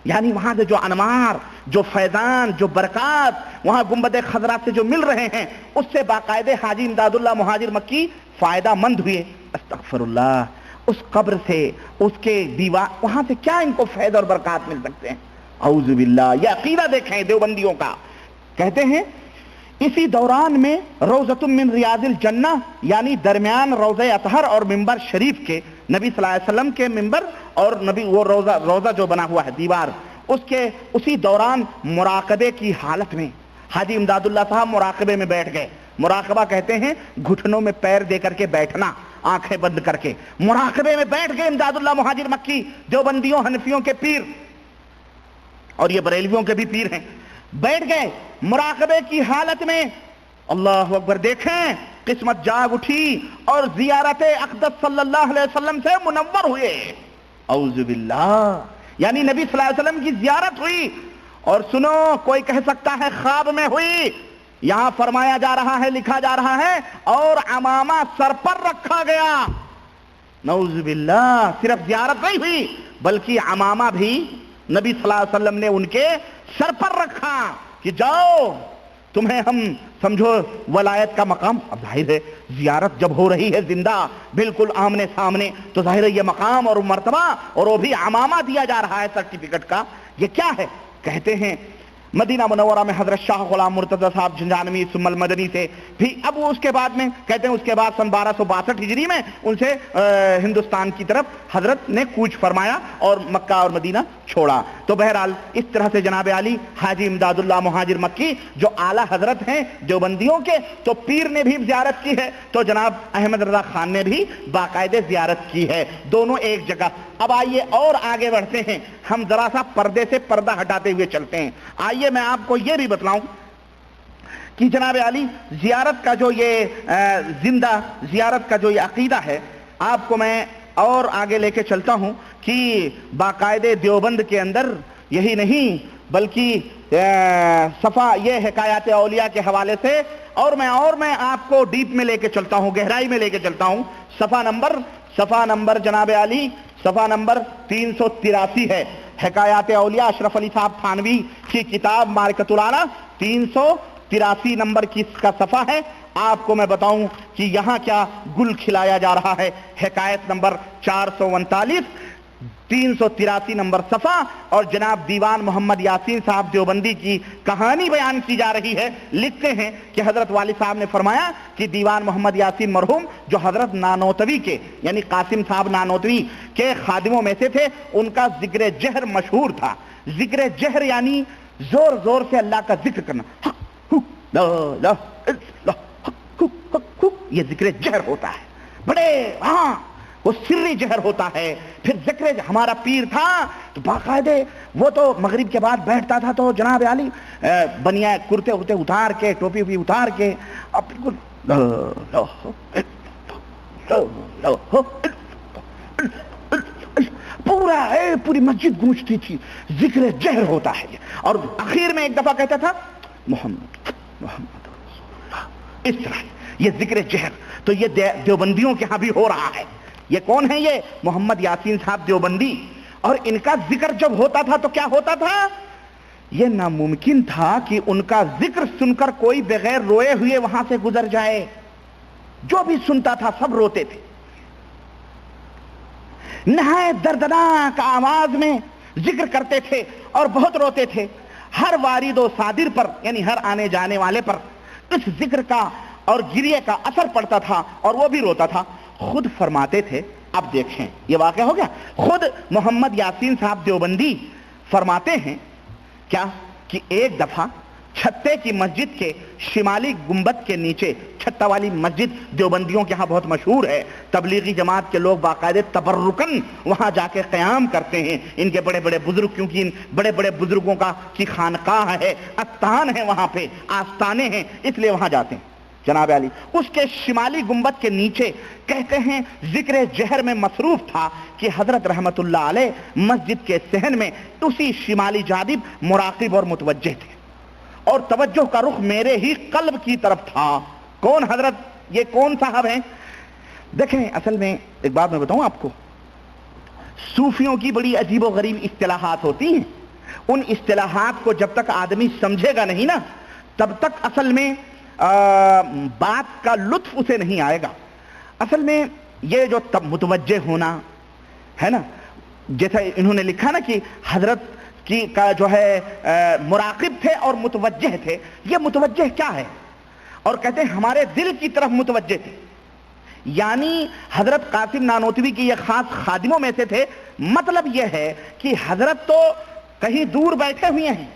یعنی وہاں سے جو انوار، جو فیضان، جو برکات وہاں گنبد خضرا سے جو مل رہے ہیں، اس سے باقاعدہ حاجی امداد اللہ مہاجر مکی فائدہ مند ہوئے۔ استغفر اللہ، اس قبر سے، اس کے دیوار، وہاں سے کیا ان کو فیض اور برکات مل سکتے ہیں؟ اعوذ باللہ. یہ عقیدہ دیکھیں دیوبندیوں کا. کہتے ہیں اسی دوران میں روضۃ من ریاض الجنہ یعنی درمیان روضہ اطہر اور منبر شریف کے نبی صلی اللہ علیہ وسلم کے منبر اور نبی وہ روضہ جو بنا ہوا ہے دیوار اس کے اسی دوران مراقبے کی حالت میں حاجی امداد اللہ صاحب مراقبے میں بیٹھ گئے. مراقبہ کہتے ہیں گھٹنوں میں پیر دے کر کے بیٹھنا آنکھیں بند کر کے. مراقبے میں بیٹھ گئے امداد اللہ مہاجر مکی دیوبندیوں حنفیوں کے پیر اور یہ بریلویوں کے بھی پیر ہیں. بیٹھ گئے مراقبے کی حالت میں. اللہ اکبر. دیکھیں قسمت جاگ اٹھی اور زیارت اقدس صلی اللہ علیہ وسلم سے منور ہوئے. اعوذ باللہ. یعنی نبی صلی اللہ علیہ وسلم کی زیارت ہوئی. اور سنو کوئی کہہ سکتا ہے خواب میں ہوئی. یہاں فرمایا جا رہا ہے لکھا جا رہا ہے اور عمامہ سر پر رکھا گیا. نعوذ باللہ. صرف زیارت نہیں ہوئی بلکہ عمامہ بھی نبی صلی اللہ علیہ وسلم نے ان کے سر پر رکھا کہ جاؤ تمہیں ہم سمجھو ولایت کا مقام. اب ظاہر ہے زیارت جب ہو رہی ہے زندہ بالکل آمنے سامنے تو ظاہر ہے یہ مقام اور مرتبہ اور وہ بھی عمامہ دیا جا رہا ہے سرٹیفکیٹ کا. یہ کیا ہے؟ کہتے ہیں مدینہ منورہ میں حضرت شاہ غلام مرتضی صاحب جھنجھانوی ثم المدنی سے بھی اب اس کے بعد میں کہتے ہیں اس کے بعد سن 1262 ہجری میں ان سے ہندوستان کی طرف حضرت نے کوچ فرمایا اور مکہ اور مدینہ چھوڑا. تو بہرحال اس طرح سے جناب علی حاجی امداد اللہ مہاجر مکی جو اعلیٰ حضرت ہیں دیوبندیوں کے تو پیر نے بھی زیارت کی ہے تو جناب احمد رضا خان نے بھی باقاعدہ زیارت کی ہے. دونوں ایک جگہ. اب آئیے اور آگے بڑھتے ہیں. ہم ذرا سا پردے سے پردہ ہٹاتے ہوئے چلتے ہیں. آئیے میں آپ کو یہ بھی بتلاؤں کہ جناب علی زیارت کا جو یہ زندہ زیارت کا جو یہ عقیدہ ہے آپ کو میں اور آگے لے کے چلتا ہوں کہ باقاعدہ دیوبند کے اندر یہی نہیں بلکہ صفا یہ حکایات اولیاء کے حوالے سے اور میں آپ کو ڈیپ میں لے کے چلتا ہوں گہرائی میں لے کے چلتا ہوں. صفحہ نمبر جناب علی صفحہ نمبر 383 ہے. حکایات اولیاء اشرف علی صاحب تھانوی کی کتاب معرکۃ الاعلیٰ 383 نمبر کی اس کا صفحہ ہے. آپ کو میں بتاؤں کہ یہاں کیا گل کھلایا جا رہا ہے. حکایت نمبر 439 383 نمبر صفحہ اور جناب دیوان محمد یاسین صاحب دیوبندی کی کہانی بیان کی جا رہی ہے. لکھتے ہیں کہ حضرت والد صاحب نے فرمایا کہ دیوان محمد یاسین مرحوم جو حضرت نانوتوی کے یعنی قاسم صاحب نانوتوی کے خادموں میں سے تھے ان کا ذکر جہر مشہور تھا. ذکر جہر یعنی زور زور سے اللہ کا ذکر کرنا. یہ ذکر جہر ہوتا ہے. بڑے وہ سری جہر ہوتا ہے. پھر ذکر ہمارا پیر تھا تو باقاعدہ وہ تو مغرب کے بعد بیٹھتا تھا تو جناب علی بنیا کرتے ورتے اتار کے ٹوپی وپی اتار کے اب بالکل پوری مسجد گونجتی تھی. ذکر جہر ہوتا ہے. اور اخیر میں ایک دفعہ کہتا تھا محمد رسول اللہ. اس طرح یہ ذکر جہر تو یہ دیوبندیوں کے ہاں بھی ہو رہا ہے. یہ کون ہے؟ یہ محمد یاسین صاحب دیوبندی. اور ان کا ذکر جب ہوتا تھا تو کیا ہوتا تھا؟ یہ ناممکن تھا کہ ان کا ذکر سن کر کوئی بغیر روئے ہوئے وہاں سے گزر جائے. جو بھی سنتا تھا سب روتے تھے. نہایت دردناک آواز میں ذکر کرتے تھے اور بہت روتے تھے. ہر وارد و صادر پر یعنی ہر آنے جانے والے پر اس ذکر کا اور گریے کا اثر پڑتا تھا اور وہ بھی روتا تھا. خود فرماتے تھے. اب دیکھیں یہ واقعہ ہو گیا. خود محمد یاسین صاحب دیوبندی فرماتے ہیں کیا کہ ایک دفعہ چھتے کی مسجد کے شمالی گنبد کے نیچے چھتا والی مسجد دیوبندیوں کے ہاں بہت مشہور ہے. تبلیغی جماعت کے لوگ باقاعدہ تبرکن وہاں جا کے قیام کرتے ہیں. ان کے بڑے بڑے بزرگ کیونکہ ان بڑے بڑے بزرگوں کی خانقاہ ہے استان ہے وہاں پہ آستانے ہیں اس لیے وہاں جاتے ہیں. جناب علی اس کے شمالی گنبد کے نیچے کہتے ہیں ذکر جہر میں مصروف تھا کہ حضرت رحمت اللہ علیہ مسجد کے صحن میں اسی شمالی جانب مراقب اور متوجہ تھے اور توجہ کا رخ میرے ہی قلب کی طرف تھا. کون حضرت؟ یہ کون صاحب ہیں؟ دیکھیں اصل میں ایک بات میں بتاؤں آپ کو. صوفیوں کی بڑی عجیب و غریب اصطلاحات ہوتی ہیں. ان اصطلاحات کو جب تک آدمی سمجھے گا نہیں نا تب تک اصل میں بات کا لطف اسے نہیں آئے گا. اصل میں یہ جو متوجہ ہونا ہے نا جیسا انہوں نے لکھا نا کہ حضرت کا جو ہے مراقب تھے اور متوجہ تھے. یہ متوجہ کیا ہے؟ اور کہتے ہیں ہمارے دل کی طرف متوجہ تھے. یعنی حضرت قاسم نانوتوی کی یہ خاص خادموں میں سے تھے. مطلب یہ ہے کہ حضرت تو کہیں دور بیٹھے ہوئے ہیں،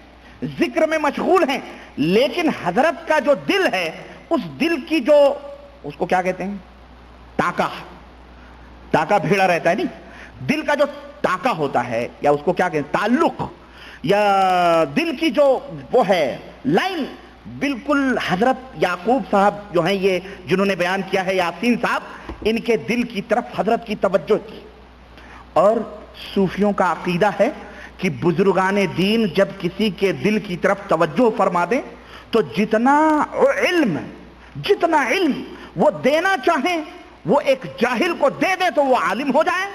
ذکر میں مشغول ہیں، لیکن حضرت کا جو دل ہے اس دل کی جو اس کو کیا کہتے ہیں، ٹاکا بھیڑا رہتا ہے نہیں، دل کا جو ٹاکا ہوتا ہے یا اس کو کیا کہتے ہیں تعلق یا دل کی جو وہ ہے لائن، بالکل حضرت یعقوب صاحب جو ہیں یہ جنہوں نے بیان کیا ہے، یاسین صاحب، ان کے دل کی طرف حضرت کی توجہ تھی. اور صوفیوں کا عقیدہ ہے کہ بزرگان دین جب کسی کے دل کی طرف توجہ فرما دیں تو جتنا علم وہ دینا چاہیں وہ ایک جاہل کو دے دے تو وہ عالم ہو جائے،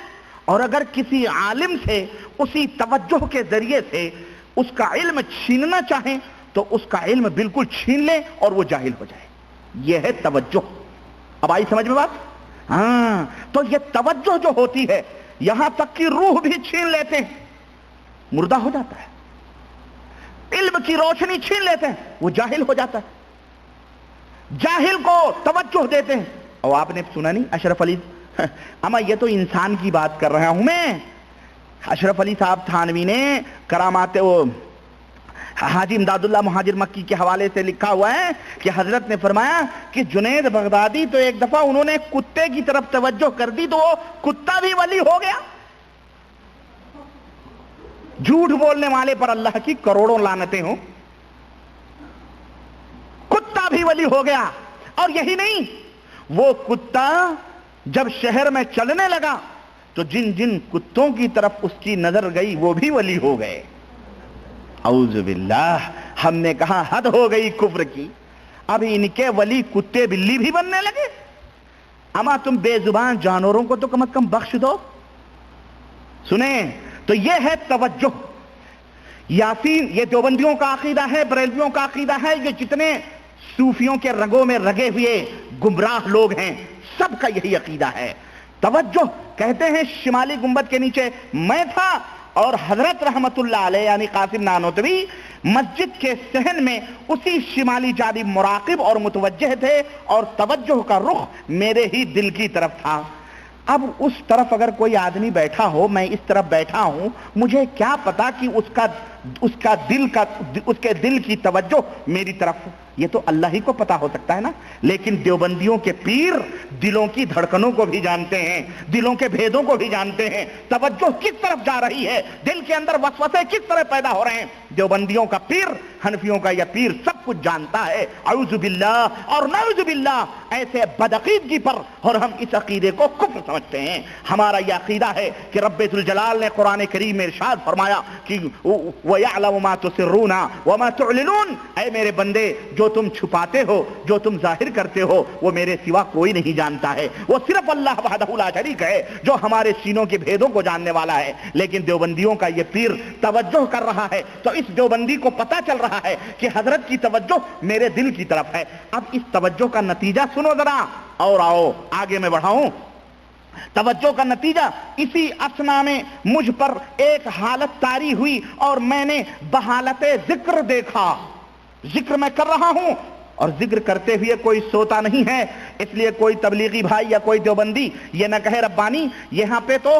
اور اگر کسی عالم سے اسی توجہ کے ذریعے سے اس کا علم چھیننا چاہیں تو اس کا علم بالکل چھین لے اور وہ جاہل ہو جائے. یہ ہے توجہ. اب آئی سمجھ میں بات؟ ہاں، تو یہ توجہ جو ہوتی ہے یہاں تک کہ روح بھی چھین لیتے ہیں، مردہ ہو جاتا ہے. علم کی روشنی چھین لیتے ہیں، وہ جاہل ہو جاتا ہے. جاہل کو توجہ دیتے ہیں. اور آپ نے سنا نہیں اشرف علی، اما یہ تو انسان کی بات کر رہا ہوں میں. اشرف علی صاحب تھانوی نے کرامات وہ حاجی امداد اللہ مہاجر مکی کے حوالے سے لکھا ہوا ہے کہ حضرت نے فرمایا کہ جنید بغدادی تو ایک دفعہ انہوں نے کتے کی طرف توجہ کر دی تو وہ کتا بھی ولی ہو گیا. جھوٹ بولنے والے پر اللہ کی کروڑوں لعنتیں ہوں. کتا بھی ولی ہو گیا. اور یہی نہیں، وہ کتا جب شہر میں چلنے لگا تو جن جن کتوں کی طرف اس کی نظر گئی وہ بھی ولی ہو گئے. اعوذ باللہ. ہم نے کہا حد ہو گئی کفر کی. اب ان کے ولی کتے بلی بھی بننے لگے. اما تم بے زبان جانوروں کو تو کم از کم بخش دو. سنیں تو یہ ہے توجہ. یاسین یہ دیوبندیوں کا عقیدہ ہے، بریلویوں کا عقیدہ ہے، یہ جتنے صوفیوں کے رگوں میں رگے ہوئے گمراہ لوگ ہیں سب کا یہی عقیدہ ہے. توجہ کہتے ہیں شمالی گنبد کے نیچے میں تھا اور حضرت رحمت اللہ علیہ یعنی قاسم نانوتوی مسجد کے صحن میں اسی شمالی جانب مراقب اور متوجہ تھے اور توجہ کا رخ میرے ہی دل کی طرف تھا. اب اس طرف اگر کوئی آدمی بیٹھا ہو، میں اس طرف بیٹھا ہوں، مجھے کیا پتا کہ اس کے دل کی توجہ میری طرف، یہ تو اللہ ہی کو پتا ہو سکتا ہے نا. لیکن دیوبندیوں کے پیر دلوں کی دھڑکنوں کو بھی جانتے ہیں، دلوں کے بھیدوں کو بھی جانتے ہیں، توجہ کس طرف جا رہی ہے، دل کے اندر وسوسے کس طرح پیدا ہو رہے ہیں. دیوبندیوں کا پیر، حنفیوں کا یہ پیر سب کچھ جانتا ہے. اعوذ باللہ اور نعوذ باللہ ایسے بدعقیدگی پر، اور ہم اس عقیدے کو کفر سمجھتے ہیں. ہمارا یہ عقیدہ ہے کہ رب ذوالجلال نے قرآن کریم میں ارشاد فرمایا کہ وَيَعْلَمُ مَا تُسِرُّونَ وَمَا تُعْلِنُونَ، اے میرے بندے جو تم چھپاتے ہو، جو تم ظاہر کرتے ہو، وہ میرے سوا کوئی نہیں جانتا ہے. وہ صرف اللہ وحدہ لا شریک ہے جو ہمارے سینوں کے بھیدوں کو جاننے والا ہے. لیکن دیوبندیوں کا یہ پیر توجہ کر رہا ہے تو اس دیوبندی کو پتا چل رہا ہے کہ حضرت کی توجہ میرے دل کی طرف ہے. اب اس توجہ کا نتیجہ سنو ذرا، اور آؤ آگے میں بڑھاؤں. توجہ کا نتیجہ اسی اسنا میں مجھ پر ایک حالت طاری ہوئی اور میں نے بحالت ذکر دیکھا. ذکر میں کر رہا ہوں اور ذکر کرتے ہوئے کوئی سوتا نہیں ہے. اس لیے کوئی تبلیغی بھائی یا کوئی دیوبندی یہ نہ کہے ربانی یہاں پہ تو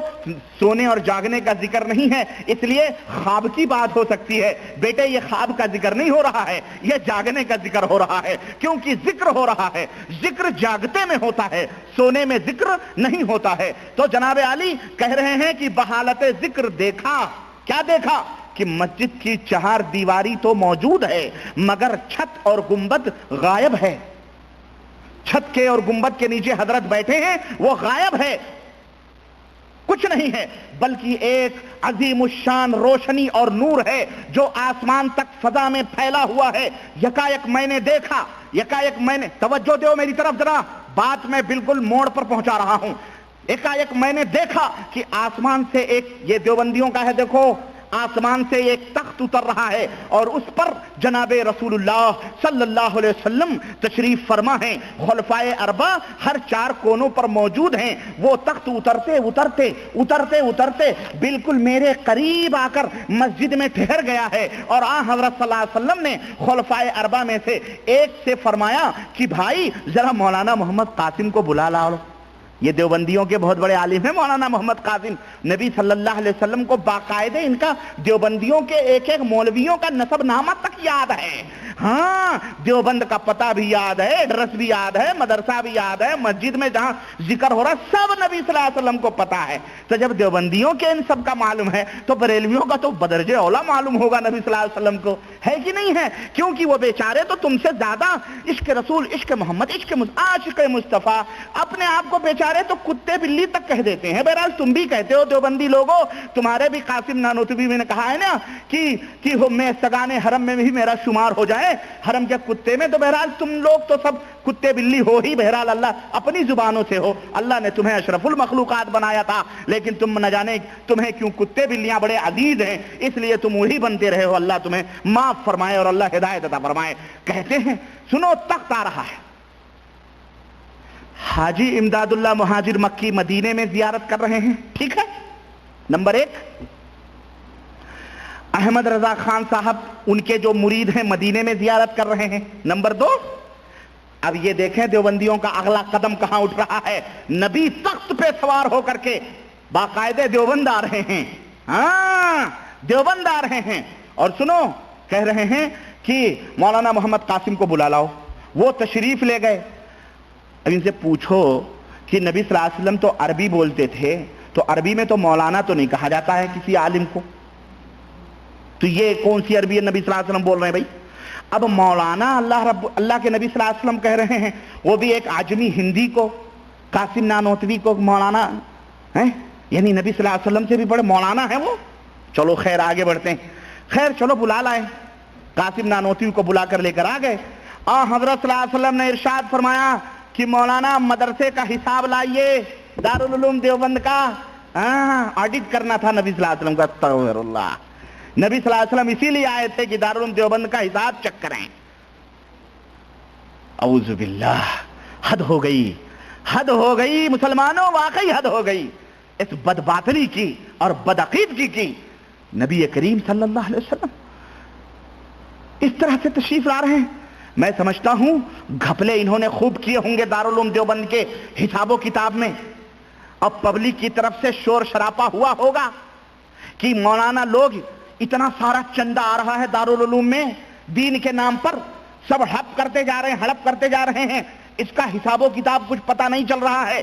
سونے اور جاگنے کا ذکر نہیں ہے، اس لیے خواب کی بات ہو سکتی ہے. بیٹے یہ خواب کا ذکر نہیں ہو رہا ہے، یہ جاگنے کا ذکر ہو رہا ہے، کیونکہ ذکر ہو رہا ہے. ذکر جاگتے میں ہوتا ہے، سونے میں ذکر نہیں ہوتا ہے. تو جناب علی کہہ رہے ہیں کہ بحالت ذکر دیکھا. کیا دیکھا؟ کہ مسجد کی چہار دیواری تو موجود ہے مگر چھت اور گنبد غائب ہے. چھت کے اور گنبد کے نیچے حضرت بیٹھے ہیں، وہ غائب ہے، کچھ نہیں ہے، بلکہ ایک عظیم الشان روشنی اور نور ہے جو آسمان تک فضا میں پھیلا ہوا ہے. یکایک میں نے دیکھا، یکایک میں نے، توجہ دو میری طرف ذرا، بات میں بالکل موڑ پر پہنچا رہا ہوں. یکایک میں نے دیکھا کہ آسمان سے ایک، یہ دیوبندیوں کا ہے، دیکھو آسمان سے ایک تخت اتر رہا ہے اور اس پر جناب رسول اللہ صلی اللہ علیہ وسلم تشریف فرما ہیں، خلفائے اربع ہر چار کونوں پر موجود ہیں۔ وہ تخت اترتے اترتے اترتے اترتے بالکل میرے قریب آ کر مسجد میں ٹھہر گیا ہے، اور حضرت صلی اللہ علیہ وسلم نے خلفائے اربع میں سے ایک سے فرمایا کہ بھائی ذرا مولانا محمد قاسم کو بلا لاؤ۔ یہ دیوبندیوں کے بہت بڑے عالم ہیں مولانا محمد قاسم، نبی صلی اللہ علیہ وسلم کو باقاعدہ ان کا دیوبندیوں کے ایک ایک مولویوں کا نسب نامہ تک یاد ہے، ہاں دیوبند کا پتہ بھی یاد ہے، ایڈریس بھی یاد ہے، مدرسہ بھی یاد ہے، مسجد میں جہاں ذکر ہو رہا سب نبی صلی اللہ علیہ وسلم کو پتہ ہے۔ تو جب دیوبندیوں کے ان سب کا معلوم ہے تو بریلویوں کا تو بدرجہ اولا معلوم ہوگا نبی صلی اللہ علیہ وسلم کو، ہے کہ نہیں ہے؟ کیونکہ وہ بیچارے تو تم سے زیادہ عشق رسول، عشق محمد، عاشق مصطفیٰ اپنے آپ کو بیچارے تو کتے بلی تک کہہ دیتے ہیں۔ بہرحال تم بھی کہتے ہو دیوبندی لوگوں، تمہارے بھی قاسم نانوتوی میں نے کہا ہے نا کہ میں سگانے حرم میں بھی میرا شمار ہو جائے، حرم کے کتے میں، تو بہرحال تم لوگ تو سب کتے بلی ہو ہی، بہرحال اللہ اپنی زبانوں سے ہو، اللہ نے تمہیں اشرف المخلوقات بنایا تھا، لیکن تم نہ جانے تمہیں کیوں کتے بلیاں بڑے عزیز ہیں، اس لیے تم وہی بنتے رہے ہو، اللہ تمہیں معاف فرمائے اور اللہ ہدایت عطا فرمائے۔ کہتے ہیں سنو تخت آ رہا ہے، حاجی امداد اللہ مہاجر مکی مدینے میں زیارت کر رہے ہیں، ٹھیک ہے، نمبر ایک۔ احمد رضا خان صاحب ان کے جو مرید ہیں مدینے میں زیارت کر رہے ہیں، نمبر دو۔ اب یہ دیکھیں دیوبندیوں کا اگلا قدم کہاں اٹھ رہا ہے، نبی تخت پہ سوار ہو کر کے باقاعدہ دیوبند آ رہے ہیں، ہاں دیوبند آ رہے ہیں، اور سنو کہہ رہے ہیں کہ مولانا محمد قاسم کو بلا لاؤ۔ وہ تشریف لے گئے۔ اب ان سے پوچھو کہ نبی صلی اللہ علیہ وسلم تو عربی بولتے تھے، تو عربی میں تو مولانا تو نہیں کہا جاتا ہے کسی عالم کو، تو یہ کون سی عربی ہے نبی صلی اللہ علیہ وسلم بول رہے ہیں بھائی؟ اب مولانا اللہ کے نبی صلی اللہ علیہ وسلم کہہ رہے ہیں، وہ بھی ایک عجمی ہندی کو، قاسم نانوتوی کو مولانا ہیں، یعنی نبی صلی اللہ علیہ وسلم سے بھی بڑے مولانا ہیں وہ۔ چلو خیر آگے بڑھتے ہیں، خیر چلو بلا لائے، قاسم نانوتوی کو بلا کر لے کر آ گئے۔ حضرت صلی اللہ علیہ وسلم نے ارشاد فرمایا کہ مولانا مدرسے کا حساب لائیے، دارالعلوم دیوبند کا آڈٹ کرنا تھا نبی صلی اللہ علیہ وسلم کا۔ استغفر اللہ، نبی صلی اللہ علیہ وسلم اسی لیے آئے تھے کہ دارالعلوم دیوبند کا حساب چیک کریں۔ اعوذ باللہ، حد ہو گئی، حد ہو گئی مسلمانوں، واقعی حد ہو گئی اس بدباطنی کی اور بدعقیدگی کی۔ نبی کریم صلی اللہ علیہ وسلم اس طرح سے تشریف لا رہے ہیں، میں سمجھتا ہوں گھپلے انہوں نے خوب کیے ہوں گے دارالعلوم دیوبند کے حساب و کتاب میں، اب پبلک کی طرف سے شور شراپا ہوا ہوگا کہ مولانا لوگ اتنا سارا چندہ آ رہا ہے دارالعلوم میں دین کے نام پر، سب ہڑپ کرتے جا رہے ہیں، ہڑپ کرتے جا رہے ہیں، اس کا حساب و کتاب کچھ پتہ نہیں چل رہا ہے۔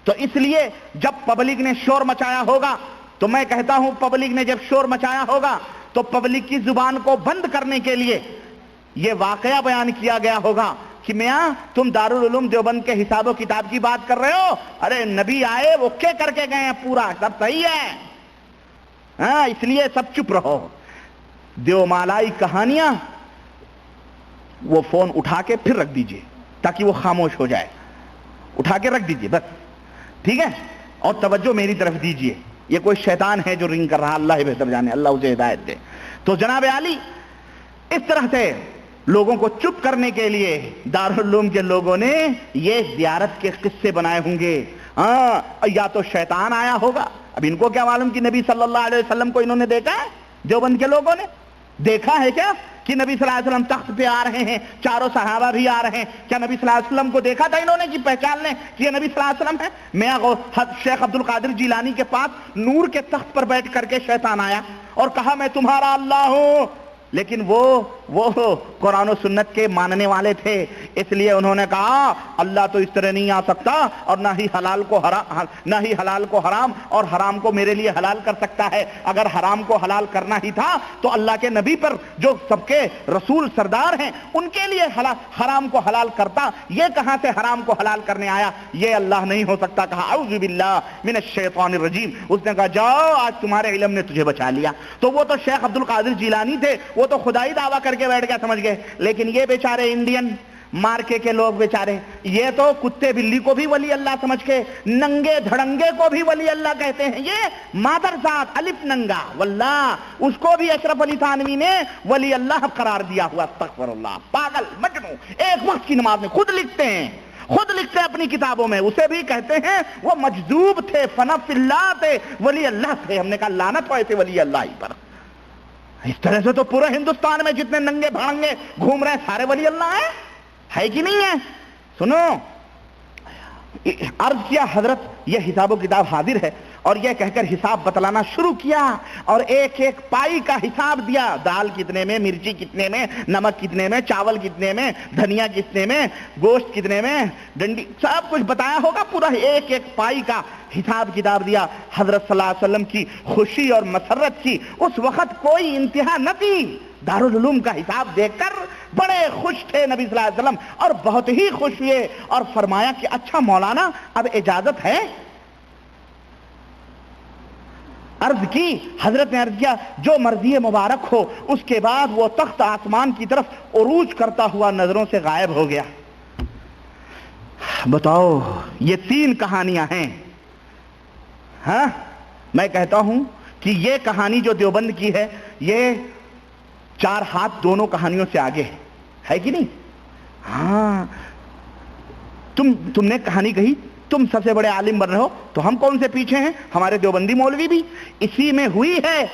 تو اس لیے جب پبلک نے شور مچایا ہوگا، تو میں کہتا ہوں پبلک نے جب شور مچایا ہوگا تو پبلک کی زبان کو بند کرنے کے لیے یہ واقعہ بیان کیا گیا ہوگا کہ میاں تم دارالعلوم دیوبند کے حساب و کتاب کی بات کر رہے ہو، ارے نبی آئے وہ کیا کر کے گئے ہیں، پورا سب صحیح ہے، ہاں اس لیے سب چپ رہو۔ دیو مالائی کہانیاں وہ فون اٹھا کے پھر رکھ دیجئے تاکہ وہ خاموش ہو جائے، اٹھا کے رکھ دیجئے بس، ٹھیک ہے، اور توجہ میری طرف دیجئے، یہ کوئی شیطان ہے جو رنگ کر رہا، اللہ ہی بہتر جانے، اللہ اسے ہدایت دے۔ تو جناب عالی اس طرح سے لوگوں کو چپ کرنے کے لیے دارالعلوم کے لوگوں نے یہ زیارت کے قصے بنائے ہوں گے، یا تو شیطان آیا ہوگا، اب ان کو کیا معلوم کہ نبی صلی اللہ علیہ وسلم کو انہوں نے دیکھا ہے، دیوبند کے لوگوں نے دیکھا ہے کیا کہ نبی صلی اللہ علیہ وسلم تخت پہ آ رہے ہیں، چاروں صحابہ بھی آ رہے ہیں، کیا نبی صلی اللہ علیہ وسلم کو دیکھا تھا انہوں نے کہ پہچان لیں کہ یہ نبی صلی اللہ علیہ وسلم ہے؟ میں شیخ عبد القادر جیلانی کے پاس نور کے تخت پر بیٹھ کر کے شیطان آیا اور کہا میں تمہارا اللہ ہوں، لیکن وہ قرآن و سنت کے ماننے والے تھے، اس لیے انہوں نے کہا اللہ تو اس طرح نہیں آ سکتا، اور نہ ہی حلال کو حرام اور حرام کو میرے لیے حلال کر سکتا ہے، اگر حرام کو حلال کرنا ہی تھا تو اللہ کے نبی پر جو سب کے رسول سردار ہیں ان کے لیے حرام کو حلال کرتا، یہ کہاں سے حرام کو حلال کرنے آیا، یہ اللہ نہیں ہو سکتا۔ کہا اعوذ باللہ من الشیطان الرجیم، اس نے کہا جاؤ آج تمہارے علم نے تجھے بچا لیا۔ تو وہ تو شیخ عبد القادر جیلانی تھے، وہ تو خدائی دعویٰ کر کے بیٹھ گیا، سمجھ گئے، لیکن یہ بیچارے انڈین مارکے کے لوگ بیچارے، یہ تو کتے بلی کو بھی ولی اللہ سمجھ کے ننگے دھڑنگے کو بھی ولی اللہ کہتے ہیں، یہ مادر ذات الف ننگا واللہ اس کو بھی اشرف علی تھانوی نے ولی اللہ قرار دیا ہوا، استغفر اللہ، پاگل مجنون، ایک وقت کی نماز میں خود لکھتے ہیں اپنی کتابوں میں، اسے بھی کہتے ہیں وہ مجذوب تھے، فنف اللہ تھے، ولی اللہ تھے۔ ہم نے کہا لعنت ہو ایسے ولی اللہ ہی پر۔ اس طرح سے تو پورے ہندوستان میں جتنے ننگے بھڑنگے گھوم رہے ہیں سارے ولی اللہ ہیں، ہے کہ نہیں ہے؟ سنو، عرض کیا حضرت یہ حساب و کتاب حاضر ہے، اور یہ کہہ کر حساب بتلانا شروع کیا اور ایک ایک پائی کا حساب دیا، دال کتنے میں، مرچی کتنے میں، نمک کتنے میں، چاول کتنے میں، دھنیا کتنے میں، گوشت کتنے میں، ڈنڈی، سب کچھ بتایا ہوگا، پورا ایک ایک پائی کا حساب کتاب دیا۔ حضرت صلی اللہ علیہ وسلم کی خوشی اور مسرت کی اس وقت کوئی انتہا نہ تھی، دارالعلوم کا حساب دیکھ کر بڑے خوش تھے نبی صلی اللہ علیہ وسلم، اور بہت ہی خوش ہوئے اور فرمایا کہ اچھا مولانا اب اجازت ہے؟ عرض کی، حضرت نے عرض کیا جو مرضی مبارک ہو۔ اس کے بعد وہ تخت آسمان کی طرف عروج کرتا ہوا نظروں سے غائب ہو گیا۔ بتاؤ، یہ 3 کہانیاں ہیں۔ ہاں، میں کہتا ہوں کہ یہ کہانی جو دیوبند کی ہے یہ 4 ہاتھ دونوں کہانیوں سے آگے ہے کہ نہیں؟ ہاں، تم نے کہانی کہی، تم سب سے بڑے عالم بن رہے ہو، تو ہم کون سے پیچھے ہیں؟ ہمارے دیوبندی مولوی بھی اسی میں ہوئی ہے۔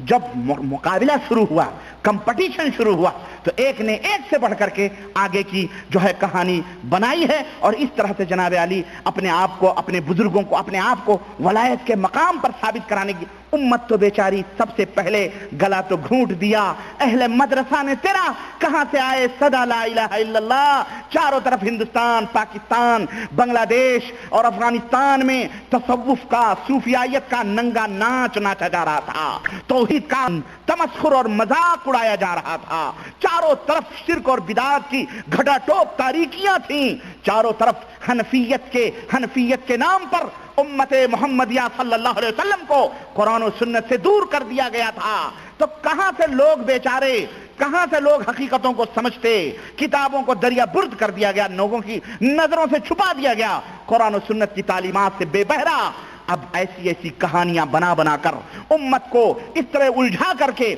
جب مقابلہ شروع ہوا، کمپٹیشن شروع ہوا، تو ایک نے ایک سے بڑھ کر کے آگے کی جو ہے کہانی بنائی ہے، اور اس طرح سے جناب علی اپنے آپ کو، اپنے بزرگوں کو، اپنے آپ کو ولایت کے مقام پر ثابت کرانے کی۔ امت تو بیچاری سب سے پہلے گلا تو گھونٹ دیا، اہل مدرسہ نے تیرا کہاں سے آئے صدا لا الہ الا اللہ۔ چاروں طرف ہندوستان، پاکستان، بنگلہ دیش اور افغانستان میں تصوف کا، صوفیائیت کا ننگا ناچ ناچا جا رہا تھا، توحید کا تمسخر اور مذاق اڑایا جا رہا تھا، چاروں طرف شرک اور بدعات کی گھٹا ٹوپ تاریکیاں تھیں، چاروں طرف حنفیت کے نام پر امت محمدیہ صلی اللہ علیہ وسلم کو قرآن و سنت سے دور کر دیا گیا تھا۔ تو کہاں سے لوگ بیچارے، کہاں سے لوگ حقیقتوں کو سمجھتے؟ کتابوں کو دریا برد کر دیا گیا، لوگوں کی نظروں سے چھپا دیا گیا، قرآن و سنت کی تعلیمات سے بے بہرا۔ اب ایسی کہانیاں بنا بنا کر امت کو اس طرح الجھا کر کے،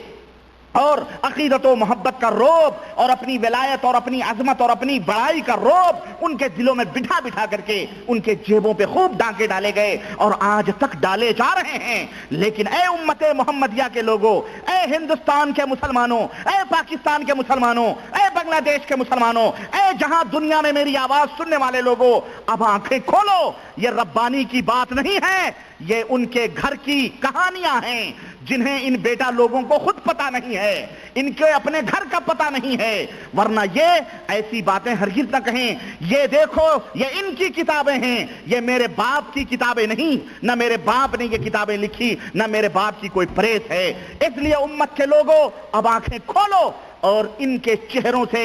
اور عقیدت و محبت کا روب اور اپنی ولایت اور اپنی عظمت اور اپنی بڑائی کا روب ان کے دلوں میں بٹھا بٹھا کر کے ان کے جیبوں پہ خوب ڈانکے ڈالے گئے، اور آج تک ڈالے جا رہے ہیں۔ لیکن اے امت محمدیہ کے لوگوں، اے ہندوستان کے مسلمانوں، اے پاکستان کے مسلمانوں، اے بنگلہ دیش کے مسلمانوں، اے جہاں دنیا میں میری آواز سننے والے لوگوں، اب آنکھیں کھولو، یہ ربانی کی بات نہیں ہے، یہ ان کے گھر کی کہانیاں ہیں جنہیں ان بیٹا لوگوں کو خود پتا نہیں ہے، ان کے اپنے گھر کا پتا نہیں ہے، ورنہ یہ ایسی باتیں ہرگز نہ کہیں۔ یہ دیکھو، یہ ان کی کتابیں ہیں، یہ میرے باپ کی کتابیں نہیں، نہ میرے باپ نے یہ کتابیں لکھی، نہ میرے باپ کی کوئی پریس ہے۔ اس لیے امت کے لوگوں اب آنکھیں کھولو، اور ان کے چہروں سے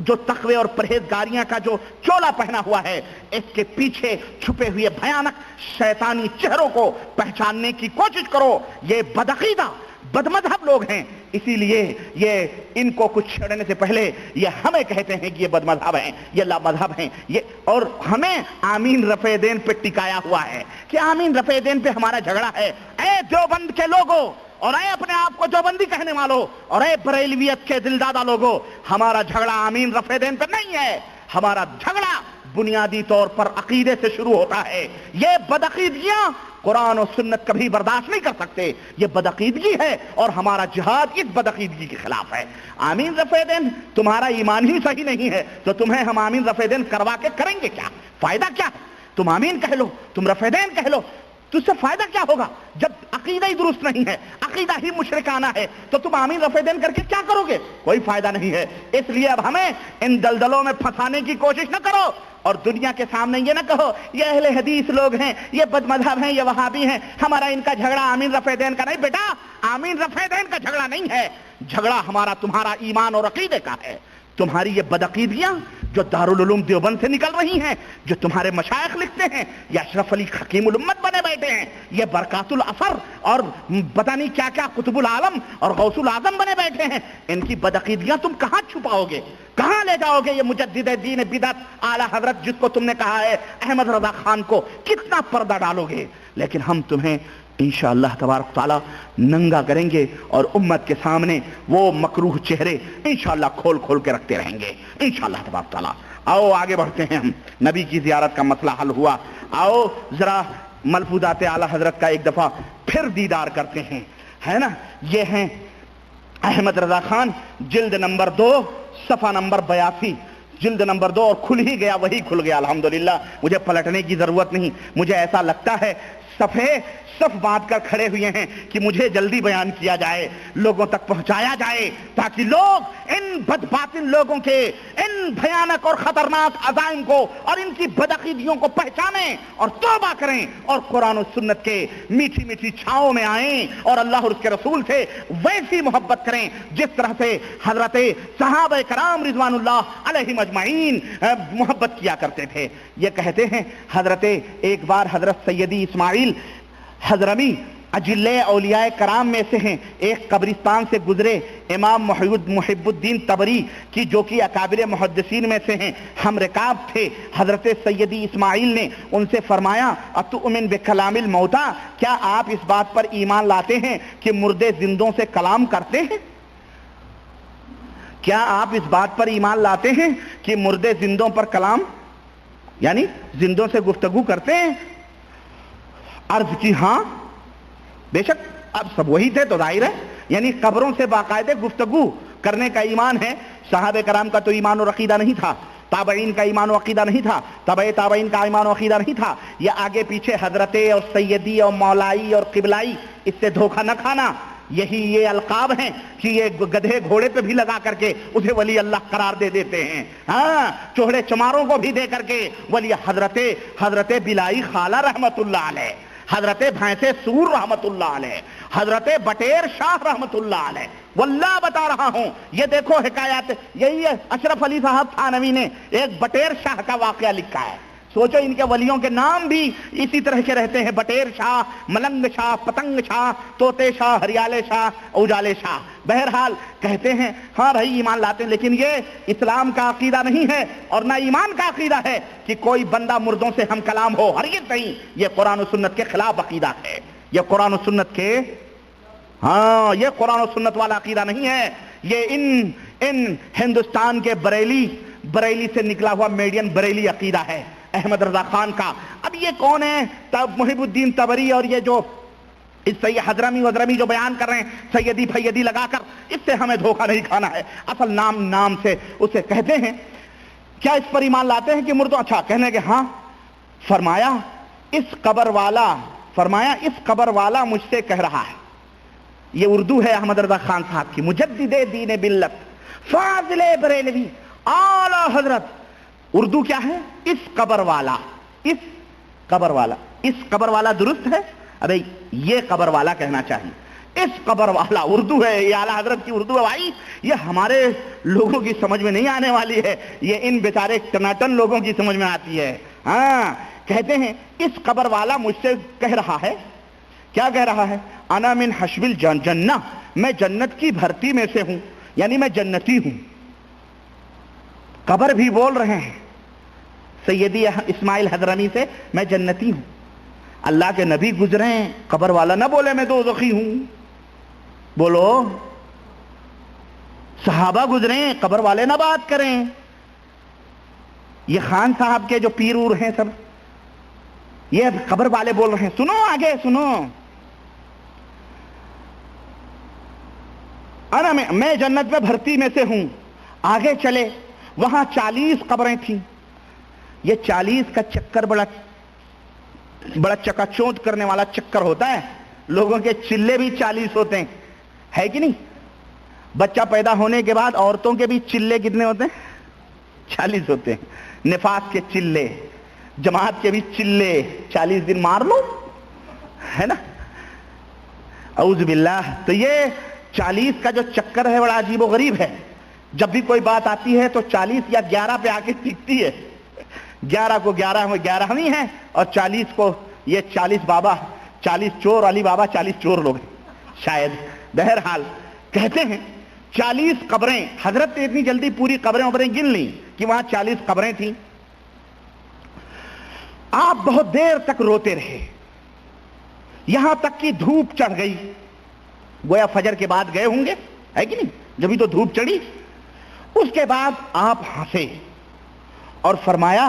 جو تقوی اور پرہیزگاریاں کا جو چولا پہنا ہوا ہے، اس کے پیچھے چھپے ہوئے بھیانک شیطانی چہروں کو پہچاننے کی کوشش کرو۔ یہ بدعقیدہ، بدمذہب لوگ ہیں، اسی لیے یہ ان کو کچھ چھیڑنے سے پہلے یہ ہمیں کہتے ہیں کہ یہ بدمذہب ہیں، یہ لا مذہب ہیں، یہ، اور ہمیں آمین رفع دین پہ ٹکایا ہوا ہے کہ آمین رفع دین پہ ہمارا جھگڑا ہے۔ اے دیوبند کے لوگوں، اور اے اپنے آپ کو دیوبندی کہنے والوں، اور اے بریلویت کے دلدادہ لوگوں، ہمارا جھگڑا آمین رفع دین پہ نہیں ہے، ہمارا جھگڑا بنیادی طور پر عقیدے سے شروع ہوتا ہے۔ یہ بدعقیدگیاں قرآن و سنت کبھی برداشت نہیں کر سکتے، یہ بدعقیدگی ہے، اور ہمارا جہاد اس بدعقیدگی کے خلاف ہے۔ آمین رفع دین، تمہارا ایمان ہی صحیح نہیں ہے تو تمہیں ہم آمین رفع دین کروا کے کریں گے کیا؟ فائدہ کیا ہے؟ تم آمین کہہ لو، تم رفع دین کہہ لو، تو اس سے فائدہ کیا ہوگا؟ جب عقیدہ ہی درست نہیں ہے، عقیدہ ہی مشرکانہ ہے، تو تم آمین رفع دین کر کے کیا کرو گے؟ کوئی فائدہ نہیں ہے۔ اس لیے اب ہمیں ان دلدلوں میں پھنسانے کی کوشش نہ کرو، اور دنیا کے سامنے یہ نہ کہو یہ اہل حدیث لوگ ہیں، یہ بد مذہب ہیں، یہ وہابی ہیں، ہمارا ان کا جھگڑا آمین رفع دین کا نہیں۔ بیٹا، آمین رفع دین کا جھگڑا نہیں ہے، جھگڑا ہمارا تمہارا ایمان اور عقیدے کا ہے۔ تمہاری یہ بدعقیدیاں جو دارالعلوم دیوبند سے نکل رہی ہیں، جو تمہارے مشائخ لکھتے ہیں، یہ اشرف علی حکیم الامت بنے بیٹھے ہیں، یہ برکات الاثر اور پتہ نہیں کیا کیا قطب العالم اور غوث الاعظم بنے بیٹھے ہیں، ان کی بدعقیدیاں تم کہاں چھپاؤ گے، کہاں لے جاؤ گے؟ یہ مجدد دین بدعت اعلیٰ حضرت جس کو تم نے کہا ہے احمد رضا خان کو، کتنا پردہ ڈالو گے؟ لیکن ہم تمہیں انشاءاللہ تبارک تعالیٰ ننگا کریں گے اور امت کے سامنے وہ مکروہ چہرے انشاءاللہ کھول کھول کے رکھتے رہیں گے انشاءاللہ تبارک تعالیٰ۔ آؤ آگے بڑھتے ہیں، ہم نبی کی زیارت کا مسئلہ حل ہوا، آؤ ذرا ملفوظات اعلیٰ حضرت کا ایک دفعہ پھر دیدار کرتے ہیں، ہے نا؟ یہ ہیں احمد رضا خان، جلد نمبر 2 صفحہ نمبر 82، جلد نمبر 2، اور کھل ہی گیا، وہی کھل گیا الحمدللہ، مجھے پلٹنے کی ضرورت نہیں، مجھے ایسا لگتا ہے صفحے صف باندھ کر کھڑے ہوئے ہیں کہ مجھے جلدی بیان کیا جائے، لوگوں تک پہنچایا جائے، تاکہ لوگ ان بدباطن لوگوں کے ان بھیانک اور خطرناک عزائم کو اور ان کی بدعقیدیوں کو پہچانیں اور توبہ کریں اور قرآن و سنت کے میٹھی میٹھی چھاؤں میں آئیں اور اللہ اور اس کے رسول سے ویسی محبت کریں جس طرح سے حضرت صحابہ کرام رضوان اللہ علیہم اجمعین محبت کیا کرتے تھے۔ یہ کہتے ہیں حضرت ایک بار حضرت سیدی اسماعیل حضرمی اجلے اولیاء کرام میں سے ہیں، ایک قبرستان سے گزرے، امام محب الدین طبری کی جو کہ اکابر محدثین میں سے ہیں ہم رکاب تھے، حضرت سیدی اسماعیل نے ان سے فرمایا اتؤمن بکلام الموتى، کیا آپ اس بات پر ایمان لاتے ہیں کہ مردے زندوں سے کلام کرتے ہیں؟ کیا آپ اس بات پر ایمان لاتے ہیں کہ مردے زندوں پر کلام یعنی زندوں سے گفتگو کرتے ہیں؟ عرض کی ہاں بے شک، اب سب وہی تھے تو ظاہر ہے یعنی قبروں سے باقاعدہ گفتگو کرنے کا ایمان ہے۔ صحابہ کرام کا تو ایمان و عقیدہ نہیں تھا، تابعین کا ایمان و عقیدہ نہیں تھا، تبع تابعین کا ایمان و عقیدہ نہیں تھا، یہ آگے پیچھے حضرت اور سیدی اور مولائی اور قبلائی، اس سے دھوکہ نہ کھانا، یہی یہ القاب ہیں کہ یہ گدھے گھوڑے پہ بھی لگا کر کے اسے ولی اللہ قرار دے دیتے ہیں، ہاں چوہڑے چماروں کو بھی دے کر کے ولی حضرت بلائی خالہ رحمت اللہ علیہ، حضرت بھینسے سور رحمت اللہ علیہ، حضرت بٹیر شاہ رحمت اللہ علیہ، واللہ بتا رہا ہوں یہ دیکھو حکایات، یہی ہے اشرف علی صاحب تھانوی نے ایک بٹیر شاہ کا واقعہ لکھا ہے، سوچو ان کے ولیوں کے نام بھی اسی طرح کے رہتے ہیں، بٹیر شاہ، ملنگ شاہ، پتنگ شاہ، طوطے شاہ، ہریالے شاہ، اجالے شاہ۔ بہرحال کہتے ہیں ہاں بھائی ایمان لاتے ہیں، لیکن یہ اسلام کا عقیدہ نہیں ہے اور نہ ایمان کا عقیدہ ہے کہ کوئی بندہ مردوں سے ہم کلام ہو، ہرگز نہیں، یہ قرآن و سنت کے خلاف عقیدہ ہے، یہ قرآن و سنت کے یہ قرآن و سنت والا عقیدہ نہیں ہے، یہ ان ہندوستان کے بریلی سے نکلا ہوا میڈین بریلی عقیدہ ہے احمد رضا خان کا۔ اب یہ کون ہے؟ محب الدین طبری اور یہ جو اس سید حضرمی جو بیان کر رہے ہیں سیدی فیدی لگا کر، اس سے ہمیں دھوکہ نہیں کھانا ہے، اصل نام سے اسے کہتے ہیں۔ کیا اس پر ایمان لاتے ہیں کہ مردوں؟ اچھا کہنے کہ ہاں، فرمایا اس قبر والا مجھ سے کہہ رہا ہے، یہ اردو ہے احمد رضا خان صاحب کی، مجدد دین ملت فاضل بریلوی اعلی حضرت، اردو کیا ہے؟ اس قبر والا درست ہے؟ ارے یہ قبر والا کہنا چاہیے، اس قبر والا اردو ہے، یہ اعلیٰ حضرت کی اردو ہے بھائی، یہ ہمارے لوگوں کی سمجھ میں نہیں آنے والی ہے، یہ ان بیچارے ٹناٹن لوگوں کی سمجھ میں آتی ہے۔ ہاں کہتے ہیں اس قبر والا مجھ سے کہہ رہا ہے، کیا کہہ رہا ہے؟ انا من حشب الجنہ، میں جنت کی بھرتی میں سے ہوں، یعنی میں جنتی ہوں۔ قبر بھی بول رہے ہیں سیدی اسماعیل حضرمی سے میں جنتی ہوں، اللہ کے نبی گزرے ہیں، قبر والا نہ بولے میں دوزخی ہوں، بولو صحابہ گزرے ہیں، قبر والے نہ بات کریں، یہ خان صاحب کے جو پیرور ہیں سب یہ قبر والے بول رہے ہیں۔ سنو آگے سنو، میں جنت میں بھرتی میں سے ہوں۔ آگے چلے، وہاں 40 قبریں تھیں، یہ 40 کا چکر بڑا چکا چونچ کرنے والا چکر ہوتا ہے، لوگوں کے چلے بھی 40 ہوتے ہیں، ہے کہ نہیں؟ بچہ پیدا ہونے کے بعد عورتوں کے بھی چلے کتنے ہوتے ہیں؟ 40 ہوتے ہیں، نفاس کے چلے، جماعت کے بھی چلے، 40 دن مار لو، ہے نا، اعوذ باللہ۔ تو یہ 40 کا جو چکر ہے بڑا عجیب و غریب ہے، جب بھی کوئی بات آتی ہے تو 40 یا 11 پہ آ کے ٹکتی ہے. 11 کو 11 میں 11 ہم ہی ہیں اور 40 کو یہ 40 بابا 40 چور، علی بابا 40 چور لوگ ہیں شاید. بہرحال کہتے ہیں 40 قبریں، حضرت نے اتنی جلدی پوری قبریں گن لیں کہ وہاں 40 قبریں تھیں. آپ بہت دیر تک روتے رہے، یہاں تک کہ دھوپ چڑھ گئی. گویا فجر کے بعد گئے ہوں گے، ہے کہ نہیں؟ جبھی تو دھوپ چڑھی. اس کے بعد آپ ہنسے اور فرمایا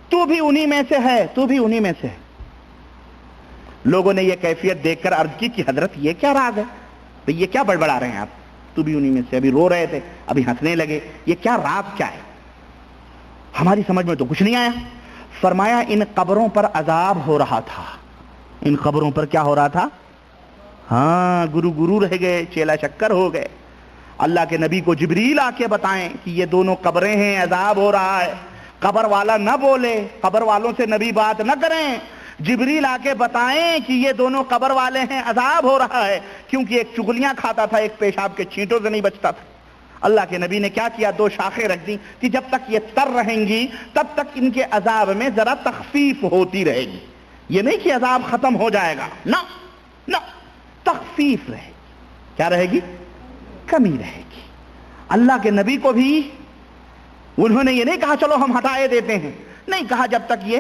تو بھی انہی میں سے ہے، تو بھی انہی میں سے ہے. لوگوں نے یہ کیفیت دیکھ کر عرض کی کہ حضرت یہ کیا راز ہے؟ بھئی یہ کیا بڑبڑا رہے ہیں آپ؟ تو بھی انہی میں سے، ابھی رو رہے تھے ابھی ہنسنے لگے، یہ کیا راز کیا ہے؟ ہماری سمجھ میں تو کچھ نہیں آیا. فرمایا ان قبروں پر عذاب ہو رہا تھا. ان قبروں پر کیا ہو رہا تھا؟ ہاں، گرو رہ گئے، چیلا چکر ہو گئے. اللہ کے نبی کو جبریل آ کے بتائیں کہ یہ دونوں قبریں ہیں، عذاب ہو رہا ہے. قبر والا نہ بولے، قبر والوں سے نبی بات نہ کریں. جبریل آ کے بتائیں کہ یہ دونوں قبر والے ہیں، عذاب ہو رہا ہے. کیونکہ ایک چغلیاں کھاتا تھا، ایک پیشاب کے چھینٹوں سے نہیں بچتا تھا. اللہ کے نبی نے کیا کیا؟ 2 شاخیں رکھ دی کہ جب تک یہ تر رہیں گی تب تک ان کے عذاب میں ذرا تخفیف ہوتی رہے گی. یہ نہیں کہ عذاب ختم ہو جائے گا، نہ، تخفیف رہے گی. کیا رہے گی؟ کمی رہے گی. اللہ کے نبی کو بھی انہوں نے یہ نہیں کہا چلو ہم ہٹائے دیتے ہیں، نہیں کہا جب تک یہ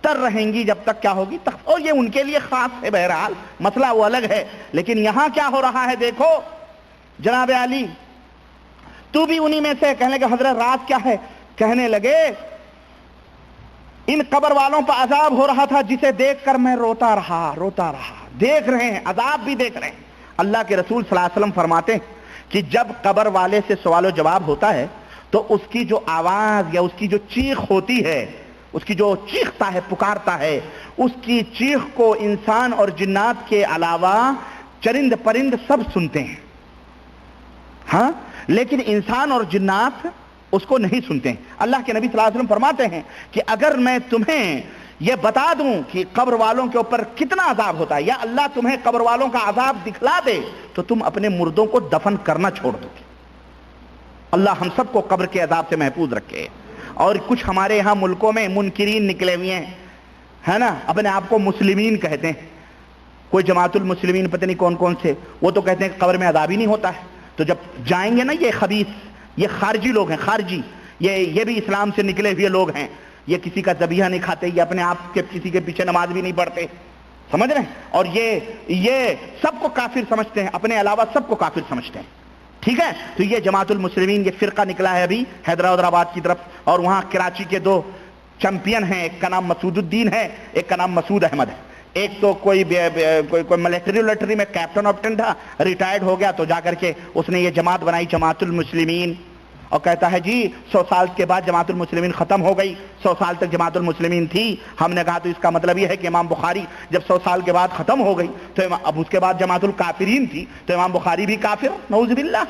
تر رہیں گی جب تک کیا ہوگی اور یہ ان کے لیے خاص ہے. بہرحال مسئلہ وہ الگ ہے. لیکن یہاں کیا ہو رہا ہے دیکھو. جناب علی تو بھی انہی میں سے. کہنے لگے حضرت راز کیا ہے؟ کہنے لگے ان قبر والوں پر عذاب ہو رہا تھا جسے دیکھ کر میں روتا رہا. دیکھ رہے ہیں، عذاب بھی دیکھ رہے ہیں. اللہ کے رسول صلی اللہ علیہ وسلم فرماتے ہیں کہ جب قبر والے سے سوال و جواب ہوتا ہے تو اس کی جو آواز یا اس کی جو چیخ ہوتی ہے، اس کی جو چیختا ہے، پکارتا ہے، اس کی چیخ کو انسان اور جنات کے علاوہ چرند پرند سب سنتے ہیں. ہاں، لیکن انسان اور جنات اس کو نہیں سنتے ہیں. اللہ کے نبی صلی اللہ علیہ وسلم فرماتے ہیں کہ اگر میں تمہیں یہ بتا دوں کہ قبر والوں کے اوپر کتنا عذاب ہوتا ہے، یا اللہ تمہیں قبر والوں کا عذاب دکھلا دے تو تم اپنے مردوں کو دفن کرنا چھوڑ دو گے. اللہ ہم سب کو قبر کے عذاب سے محفوظ رکھے. اور کچھ ہمارے یہاں ملکوں میں منکرین نکلے ہوئے ہیں، ہے نا، اپنے آپ کو مسلمین کہتے ہیں. کوئی جماعت المسلمین پتہ نہیں کون سے، وہ تو کہتے ہیں کہ قبر میں عذاب ہی نہیں ہوتا ہے. تو جب جائیں گے نا یہ خبیث، یہ خارجی لوگ ہیں، خارجی، یہ بھی اسلام سے نکلے ہوئے لوگ ہیں. یہ کسی کا ذبیحہ نہیں کھاتے، یہ اپنے آپ کے کسی کے پیچھے نماز بھی نہیں پڑھتے، سمجھ رہے ہیں؟ اور یہ سب کو کافر سمجھتے ہیں، اپنے علاوہ سب کو کافر سمجھتے ہیں. ٹھیک ہے؟ تو یہ جماعت المسلمین یہ فرقہ نکلا ہے ابھی حیدرآباد کی طرف. اور وہاں کراچی کے 2 چیمپئن ہیں، ایک کا نام مسعود الدین ہے، ایک کا نام مسعود احمد ہے. ایک تو کوئی ملٹری میں کیپٹن تھا، ریٹائرڈ ہو گیا تو جا کر کے اس نے یہ جماعت بنائی، جماعت المسلمین. اور کہتا ہے جی 100 سال کے بعد جماعت المسلمین ختم ہو گئی، 100 سال تک جماعت المسلمین تھی. ہم نے کہا تو اس کا مطلب یہ ہے کہ امام بخاری جب 100 سال کے بعد ختم ہو گئی تو اب اس کے بعد جماعت الکافرین تھی تو امام بخاری بھی کافر، نعوذ باللہ،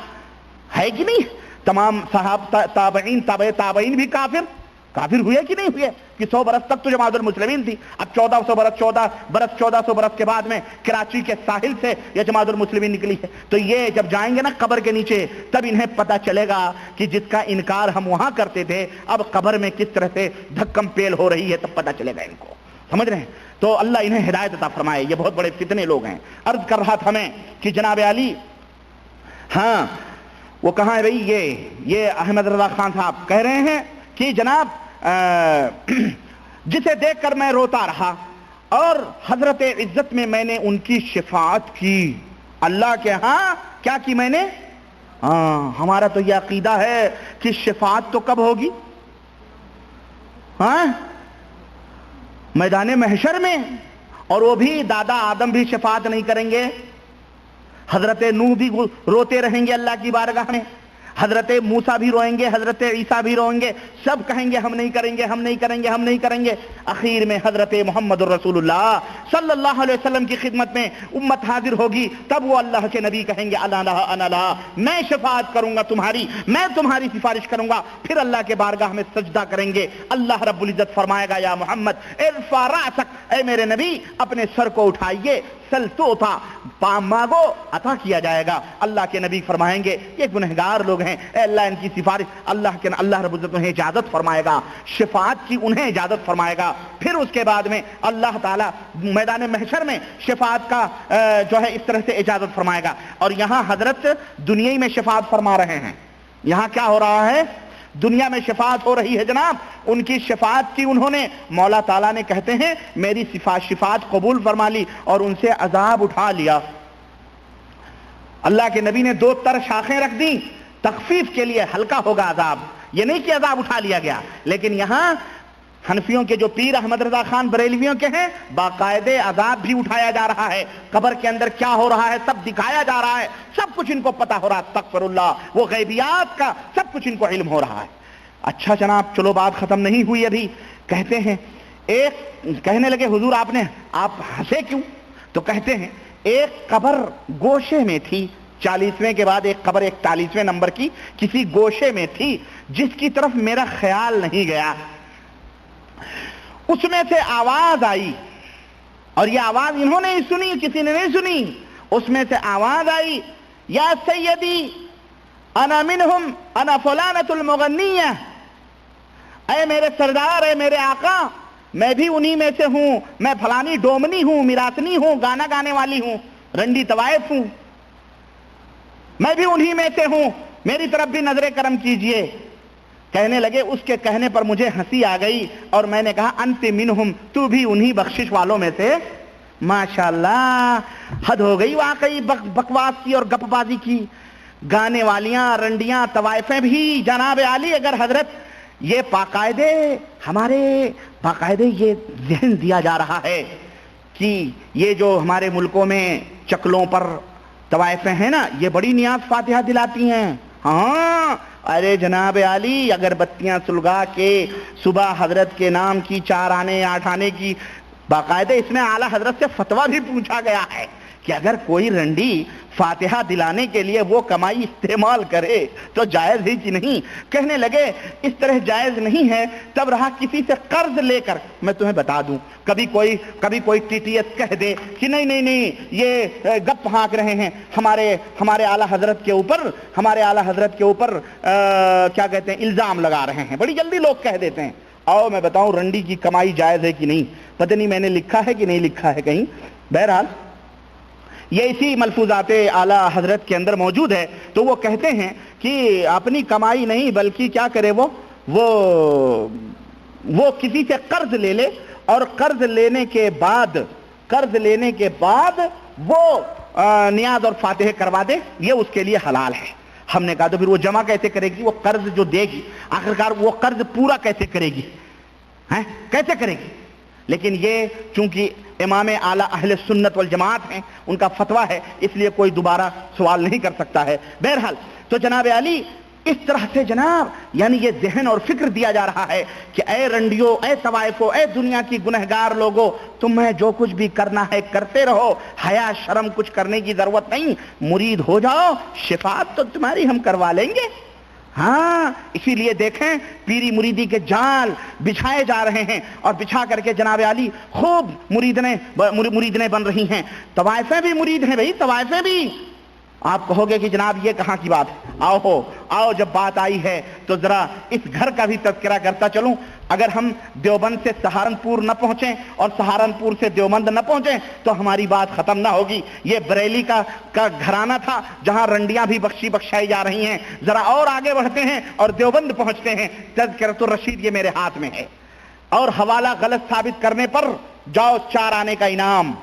ہے کہ نہیں؟ تمام صحابہ تابعین تابعین بھی کافر ہوئے کہ نہیں ہوئے؟ کہ 100 برس تک تو جماعت المسلمین تھی. اب 1400 برس کے بعد میں کراچی کے ساحل سے یہ جماعت المسلمین نکلی ہے. تو یہ جب جائیں گے نا قبر کے نیچے تب انہیں پتہ چلے گا کہ جس کا انکار ہم وہاں کرتے تھے اب قبر میں کس طرح سے دھکم پیل ہو رہی ہے، تب پتہ چلے گا ان کو. سمجھ رہے ہیں؟ تو اللہ انہیں ہدایت عطا فرمائے. یہ بہت بڑے فتنے لوگ ہیں. عرض کر رہا تھا میں کہ جناب علی، ہاں وہ کہاں ہے بھائی؟ یہ احمد رضا خان صاحب کہہ رہے ہیں کہ جناب جسے دیکھ کر میں روتا رہا اور حضرت عزت میں نے ان کی شفاعت کی. اللہ کے ہاں کیا کی میں نے؟ ہمارا تو یہ عقیدہ ہے کہ شفاعت تو کب ہوگی؟ میدان محشر میں. اور وہ بھی دادا آدم بھی شفاعت نہیں کریں گے، حضرت نوح بھی روتے رہیں گے اللہ کی بارگاہ میں، حضرت موسیٰ بھی روئیں گے، حضرت عیسیٰ بھی روئیں گے، سب کہیں گے ہم نہیں کریں گے، ہم نہیں کریں گے، ہم نہیں کریں گے. اخیر میں حضرت محمد رسول اللہ صلی اللہ علیہ وسلم کی خدمت میں امت حاضر ہوگی، تب وہ اللہ کے نبی کہیں گے انا لا، میں شفاعت کروں گا تمہاری، میں تمہاری سفارش کروں گا. پھر اللہ کے بارگاہ میں سجدہ کریں گے. اللہ رب العزت فرمائے گا یا محمد ارفع رأسک، اے میرے نبی اپنے سر کو اٹھائیے. سل توتا، مانگو عطا کیا جائے گا۔ اللہ کے نبی فرمائیں گے یہ گنہگار لوگ ہیں، اے اللہ ان کی سفارش، اللہ رب العزت انہیں اجازت فرمائے گا، شفاعت کی انہیں اجازت فرمائے گا۔ پھر اس کے بعد میں اللہ تعالیٰ میدان محشر میں شفاعت کا جو ہے اس طرح سے اجازت فرمائے گا۔ اور یہاں حضرت دنیا میں شفاعت فرما رہے ہیں، یہاں کیا ہو رہا ہے؟ دنیا میں شفاعت ہو رہی ہے جناب۔ ان کی شفاعت کی انہوں نے، مولا تعالیٰ نے کہتے ہیں میری شفاعت قبول فرما لی اور ان سے عذاب اٹھا لیا۔ اللہ کے نبی نے 2 تر شاخیں رکھ دیں تخفیف کے لیے، ہلکا ہوگا عذاب، یہ نہیں کہ عذاب اٹھا لیا گیا۔ لیکن یہاں حنفیوں کے جو پیر احمد رضا خان بریلویوں کے ہیں، باقاعدے عذاب بھی اٹھایا جا رہا ہے، قبر کے اندر کیا ہو رہا ہے سب دکھایا جا رہا ہے، سب کچھ ان کو پتا ہو رہا ہے، استغفر اللہ، وہ غیبیات کا سب کچھ ان کو علم ہو رہا ہے۔ اچھا جناب، چلو بات ختم نہیں ہوئی ابھی۔ کہتے ہیں کہنے لگے حضور آپ ہنسے کیوں؟ تو کہتے ہیں ایک قبر گوشے میں تھی، 40ویں کے بعد ایک قبر 41ویں نمبر کی کسی گوشے میں تھی جس کی طرف میرا خیال نہیں گیا۔ اس میں سے آواز آئی، اور یہ آواز انہوں نے ہی سنی، کسی نے نہیں سنی۔ اس میں سے آواز آئی، یا سیدی انا منہم انا فلانۃ المغنیہ، اے میرے سردار، اے میرے آقا، میں بھی انہی میں سے ہوں، میں فلانی ڈومنی ہوں، میراثنی ہوں، گانا گانے والی ہوں، رنڈی طوائف ہوں، میں بھی انہی میں سے ہوں، میری طرف بھی نظر کرم کیجئے۔ کہنے لگے، اس کے کہنے پر مجھے ہنسی آ گئی اور میں نے کہا انت منہم، تو بھی انہی بخشش والوں میں سے۔ ماشاءاللہ، حد ہو گئی واقعی بکواس کی اور گپ بازی کی۔ گانے والیاں، رنڈیاں، طوائفیں بھی جناب عالی، اگر حضرت یہ باقاعدے یہ ذہن دیا جا رہا ہے کہ یہ جو ہمارے ملکوں میں چکلوں پر طوائفیں ہیں نا، یہ بڑی نیاز فاتحہ دلاتی ہیں۔ ہاں ارے جناب عالی، اگر بتیاں سلگا کے صبح حضرت کے نام کی 4 آنے 8 آنے کی، باقاعدہ اس میں اعلیٰ حضرت سے فتویٰ بھی پوچھا گیا ہے کہ اگر کوئی رنڈی فاتحہ دلانے کے لیے وہ کمائی استعمال کرے تو جائز ہی کہ نہیں؟ کہنے لگے اس طرح جائز نہیں ہے، تب رہا کسی سے قرض لے کر۔ میں تمہیں بتا دوں، کبھی کوئی ٹی ٹی ایس کہہ دے کہ نہیں یہ گپ ہانک رہے ہیں ہمارے اعلیٰ حضرت کے اوپر کیا کہتے ہیں، الزام لگا رہے ہیں، بڑی جلدی لوگ کہہ دیتے ہیں۔ آؤ میں بتاؤں رنڈی کی کمائی جائز ہے کہ نہیں، پتہ نہیں میں نے لکھا ہے کہ نہیں لکھا ہے کہیں، بہرحال یہ اسی ملفوظات اعلیٰ حضرت کے اندر موجود ہے۔ تو وہ کہتے ہیں کہ اپنی کمائی نہیں بلکہ کیا کرے، وہ کسی سے قرض لے لے، اور قرض لینے کے بعد وہ نیاز اور فاتحہ کروا دے، یہ اس کے لیے حلال ہے۔ ہم نے کہا تو پھر وہ جمع کیسے کرے گی؟ وہ قرض جو دے گی آخرکار وہ قرض پورا کیسے کرے گی؟ کیسے کرے گی؟ لیکن یہ چونکہ امام اعلیٰ اہل سنت والجماعت ہیں، ان کا فتویٰ ہے، اس لیے کوئی دوبارہ سوال نہیں کر سکتا ہے۔ بہرحال تو جناب علی اس طرح سے جناب یعنی یہ ذہن اور فکر دیا جا رہا ہے کہ اے رنڈیوں، اے طوائفوں، اے دنیا کی گنہگار لوگوں، تمہیں جو کچھ بھی کرنا ہے کرتے رہو، حیا شرم کچھ کرنے کی ضرورت نہیں، مرید ہو جاؤ، شفاعت تو تمہاری ہم کروا لیں گے۔ ہاں اسی لیے دیکھیں پیری مریدی کے جال بچھائے جا رہے ہیں، اور بچھا کر کے جناب علی خوب مریدیں بن رہی ہیں۔ طوائفیں بھی مرید ہیں بھائی، طوائفیں بھی۔ آپ کہو گے کہ جناب یہ کہاں کی بات ہے؟ آؤ جب بات آئی ہے تو ذرا اس گھر کا بھی تذکرہ کرتا چلوں۔ اگر ہم دیوبند سے سہارنپور نہ پہنچیں اور سہارنپور سے دیوبند نہ پہنچیں تو ہماری بات ختم نہ ہوگی۔ یہ بریلی کا گھرانہ تھا جہاں رنڈیاں بھی بخشائی جا رہی ہیں۔ ذرا اور آگے بڑھتے ہیں اور دیوبند پہنچتے ہیں۔ تذکرۃ الرشید یہ میرے ہاتھ میں ہے، اور حوالہ غلط ثابت کرنے پر جاؤ 4 آنے کا انعام،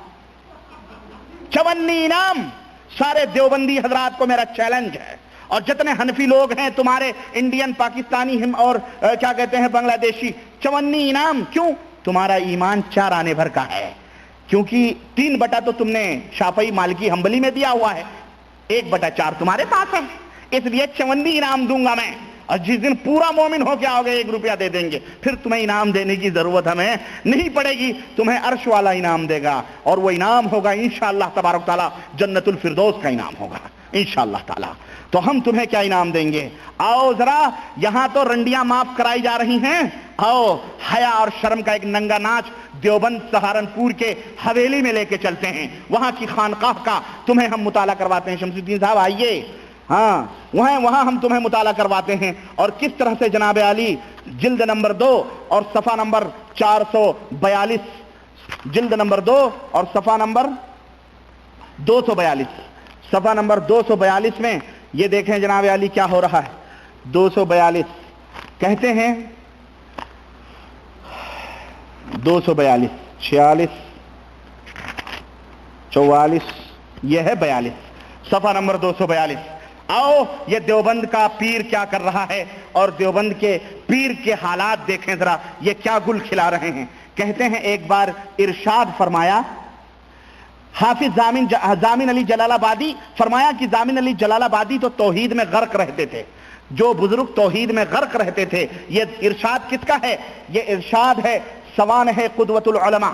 54 انعام۔ سارے دیوبندی حضرات کو میرا چیلنج ہے، اور جتنے حنفی لوگ ہیں تمہارے انڈین، پاکستانی اور کیا کہتے ہیں بنگلہ دیشی، 54 انعام۔ کیوں؟ تمہارا ایمان 4 آنے بھر کا ہے، کیونکہ 3 تو تم نے شافعی، مالکی، حنبلی میں دیا ہوا ہے، 1/4 تمہارے پاس ہے، اس لیے 54 انعام دوں گا میں۔ اور جس دن پورا مومن ہو کے آؤ گے 1 روپیہ دے دیں گے، پھر تمہیں انعام دینے کی ضرورت ہمیں نہیں پڑے گی، تمہیں عرش والا انعام دے گا، اور وہ انعام ہوگا انشاءاللہ تبارک تعالی جنت الفردوس کا انعام ہوگا انشاءاللہ تعالی. تو ہم تمہیں کیا انعام دیں گے؟ آؤ ذرا، یہاں تو رنڈیاں معاف کرائی جا رہی ہیں، آؤ حیا اور شرم کا ایک ننگا ناچ دیوبند سہارنپور کے حویلی میں لے کے چلتے ہیں، وہاں کی خانقاہ کا تمہیں ہم مطالعہ کرواتے ہیں. شمس الدین صاحب آئیے، ہاں وہاں ہم تمہیں مطالعہ کرواتے ہیں، اور کس طرح سے جناب علی جلد نمبر 2 اور صفحہ نمبر 442، جلد نمبر 2 اور صفحہ نمبر 242، صفحہ نمبر 242 میں یہ دیکھیں جناب علی کیا ہو رہا ہے. 242 کہتے ہیں، 242 46 44 یہ ہے 42، صفحہ نمبر 242. آؤ یہ دیوبند کا پیر کیا کر رہا ہے، اور دیوبند کے پیر کے حالات دیکھیں ذرا، یہ کیا گل کھلا رہے ہیں. کہتے ہیں ایک بار ارشاد فرمایا حافظ ضامن علی جلال آبادی، فرمایا کہ ضامن علی جلال آبادی تو توحید میں غرق رہتے تھے، جو بزرگ توحید میں غرق رہتے تھے. یہ ارشاد کس کا ہے؟ یہ ارشاد ہے سوانح قدوۃ العلماء.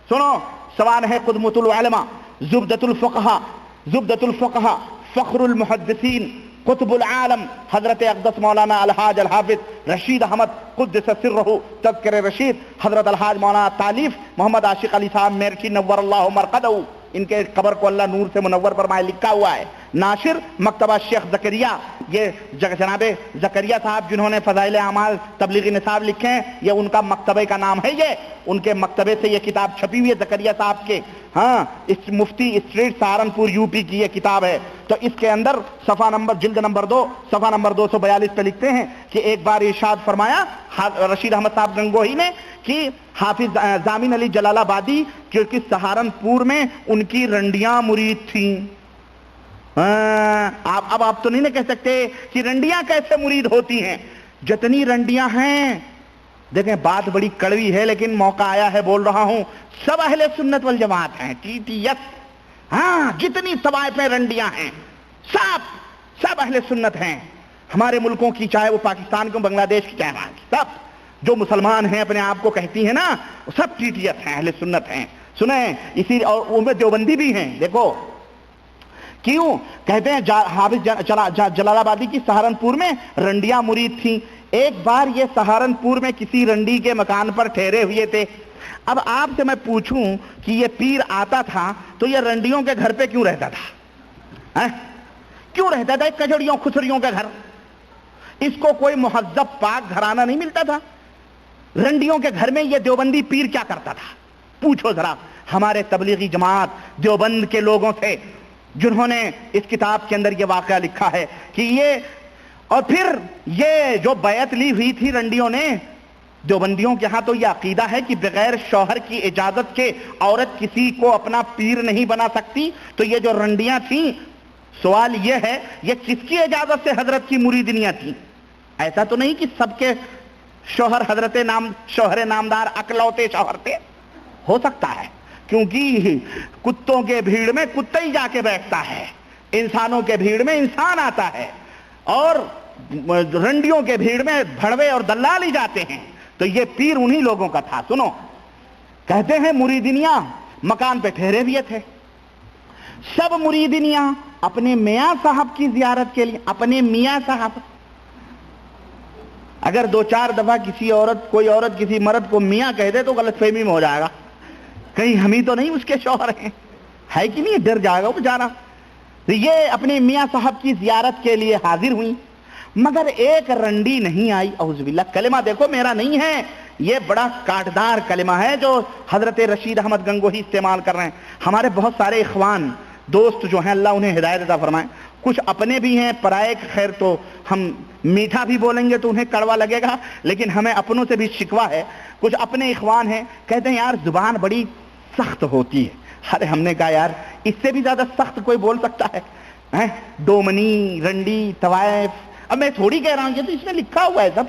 سنو، سوانح قدوۃ العلماء، زبدۃ الفقہاء، فخر المحدثین، قطب العالم حضرت اقدس مولانا الحاج الحافظ رشید احمد قدس سرہ تذکر رشید، حضرت الحاج مولانا تالیف محمد عاشق علی صاحب میرٹھی نور اللہ مرقدہ، ان کے قبر کو اللہ نور سے منور فرمائے، لکھا ہوا ہے. ناشر مکتبہ شیخ زکریا، یہ جناب زکریا صاحب جنہوں نے فضائل اعمال تبلیغی نصاب لکھے ہیں، یہ ان کا مکتبے کا نام ہے، یہ ان کے مکتبے سے یہ کتاب چھپی ہوئی ہے زکریا صاحب کے. ہاں، اس مفتی اسٹریٹ سہارنپور یوپی کی یہ کتاب ہے. تو اس کے اندر صفحہ نمبر جلد نمبر 2 صفحہ نمبر 242 پہ لکھتے ہیں کہ ایک بار ارشاد فرمایا رشید احمد صاحب گنگوہی نے کہ حافظ ضامن علی جلال آبادی کیونکہ سہارنپور میں ان کی رنڈیاں مرید تھیں. اب آپ تو نہیں کہہ سکتے کہ رنڈیاں کیسے مرید ہوتی ہیں. جتنی رنڈیاں ہیں، دیکھیں بات بڑی کڑوی ہے لیکن موقع آیا ہے بول رہا ہوں، سب اہل سنت والجماعت ہیں، TTS. ہاں، جتنی طوائفیں رنڈیاں ہیں سب اہل سنت ہیں. ہمارے ملکوں کی، چاہے وہ پاکستان کو، بنگلہ دیش کی، چاہے وہاں کی، سب جو مسلمان ہیں اپنے آپ کو کہتی ہیں نا، وہ سب TTS ہیں، اہل سنت ہیں. سنیں، اسی اور ان میں دیوبندی بھی ہیں. دیکھو کیوں کہتے ہیں حافظ جلال آبادی کی سہارنپور میں رنڈیاں مرید تھیں. ایک بار یہ سہارنپور میں کسی رنڈی کے مکان پر ٹھہرے ہوئے تھے. اب آپ سے میں پوچھوں کہ یہ پیر آتا تھا تو یہ رنڈیوں کے گھر پہ کیوں رہتا تھا؟ کیوں رہتا تھا کجڑیوں خسریوں کے گھر؟ اس کو کوئی مہذب پاک گھرانہ نہیں ملتا تھا؟ رنڈیوں کے گھر میں یہ دیوبندی پیر کیا کرتا تھا؟ پوچھو ذرا ہمارے تبلیغی جماعت دیوبند کے لوگوں سے، جنہوں نے اس کتاب کے اندر یہ واقعہ لکھا ہے کہ یہ، اور پھر یہ جو بیعت لی ہوئی تھی رنڈیوں نے، دیوبندیوں کے ہاں تو یہ عقیدہ ہے کہ بغیر شوہر کی اجازت کے عورت کسی کو اپنا پیر نہیں بنا سکتی. تو یہ جو رنڈیاں تھیں، سوال یہ ہے یہ کس کی اجازت سے حضرت کی مریدنیاں تھیں؟ ایسا تو نہیں کہ سب کے شوہر شوہر نامدار اکلوتے شوہر تھے. ہو سکتا ہے، کیونکہ کتوں کے بھیڑ میں کتا ہی جا کے بیٹھتا ہے، انسانوں کے بھیڑ میں انسان آتا ہے، اور رنڈیوں کے بھیڑ میں بھڑوے اور دلال ہی جاتے ہیں. تو یہ پیر انہی لوگوں کا تھا. سنو، کہتے ہیں مریدنیاں مکان پہ ٹھہرے ہوئے تھے. سب مریدنیاں اپنے میاں صاحب کی زیارت کے لیے، اپنے میاں صاحب، اگر 2-4 دفعہ کوئی عورت کسی مرد کو میاں کہہ دے تو غلط فہمی میں ہو جائے گا، کہیں ہم ہی تو نہیں اس کے شوہر ہیں، ہے کہ نہیں؟ ڈر جائے گا وہ بیچارہ. یہ اپنے میاں صاحب کی زیارت کے لیے حاضر ہوئی، مگر ایک رنڈی نہیں آئی. اعوذ باللہ. کلمہ دیکھو میرا نہیں ہے، یہ بڑا کاٹدار کلمہ ہے جو حضرت رشید احمد گنگوہی استعمال کر رہے ہیں. ہمارے بہت سارے اخوان دوست جو ہیں، اللہ انہیں ہدایت عطا فرمائے، کچھ اپنے بھی ہیں، پرائے خیر تو ہم میٹھا بھی بولیں گے تو انہیں کڑوا لگے گا، لیکن ہمیں اپنوں سے بھی شکوہ ہے. کچھ اپنے اخوان ہیں، کہتے ہیں یار زبان بڑی سخت ہوتی ہے. ارے ہم نے کہا یار اس سے بھی زیادہ سخت کوئی بول سکتا ہے؟ ڈومنی، رنڈی، طوائف. اب میں تھوڑی کہہ رہا ہوں، یہ تو اس میں لکھا ہوا ہے سب،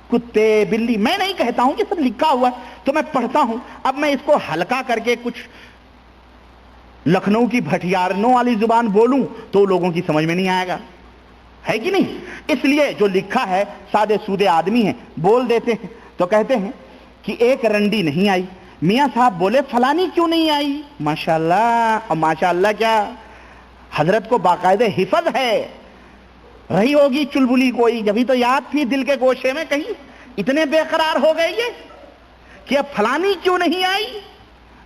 کتے بلی. میں نہیں کہتا ہوں کہ سب لکھا ہوا ہے، تو میں پڑھتا ہوں. اب میں اس کو ہلکا کر کے کچھ لکھنؤ کی بھٹیارنوں والی زبان بولوں تو لوگوں کی سمجھ میں نہیں آئے گا، ہے کہ نہیں؟ اس لیے جو لکھا ہے سادے سودے آدمی ہیں بول دیتے ہیں. تو کہتے ہیں کہ ایک رنڈی نہیں آئی. میاں صاحب بولے فلانی کیوں نہیں آئی؟ ماشاءاللہ. اور ماشاءاللہ کیا حضرت کو باقاعدہ حفظ ہے. رہی ہوگی چلبلی کوئی, جبھی تو یاد تھی دل کے گوشے میں, کہیں اتنے بے قرار ہو گئے یہ کہ اب فلانی کیوں نہیں آئی.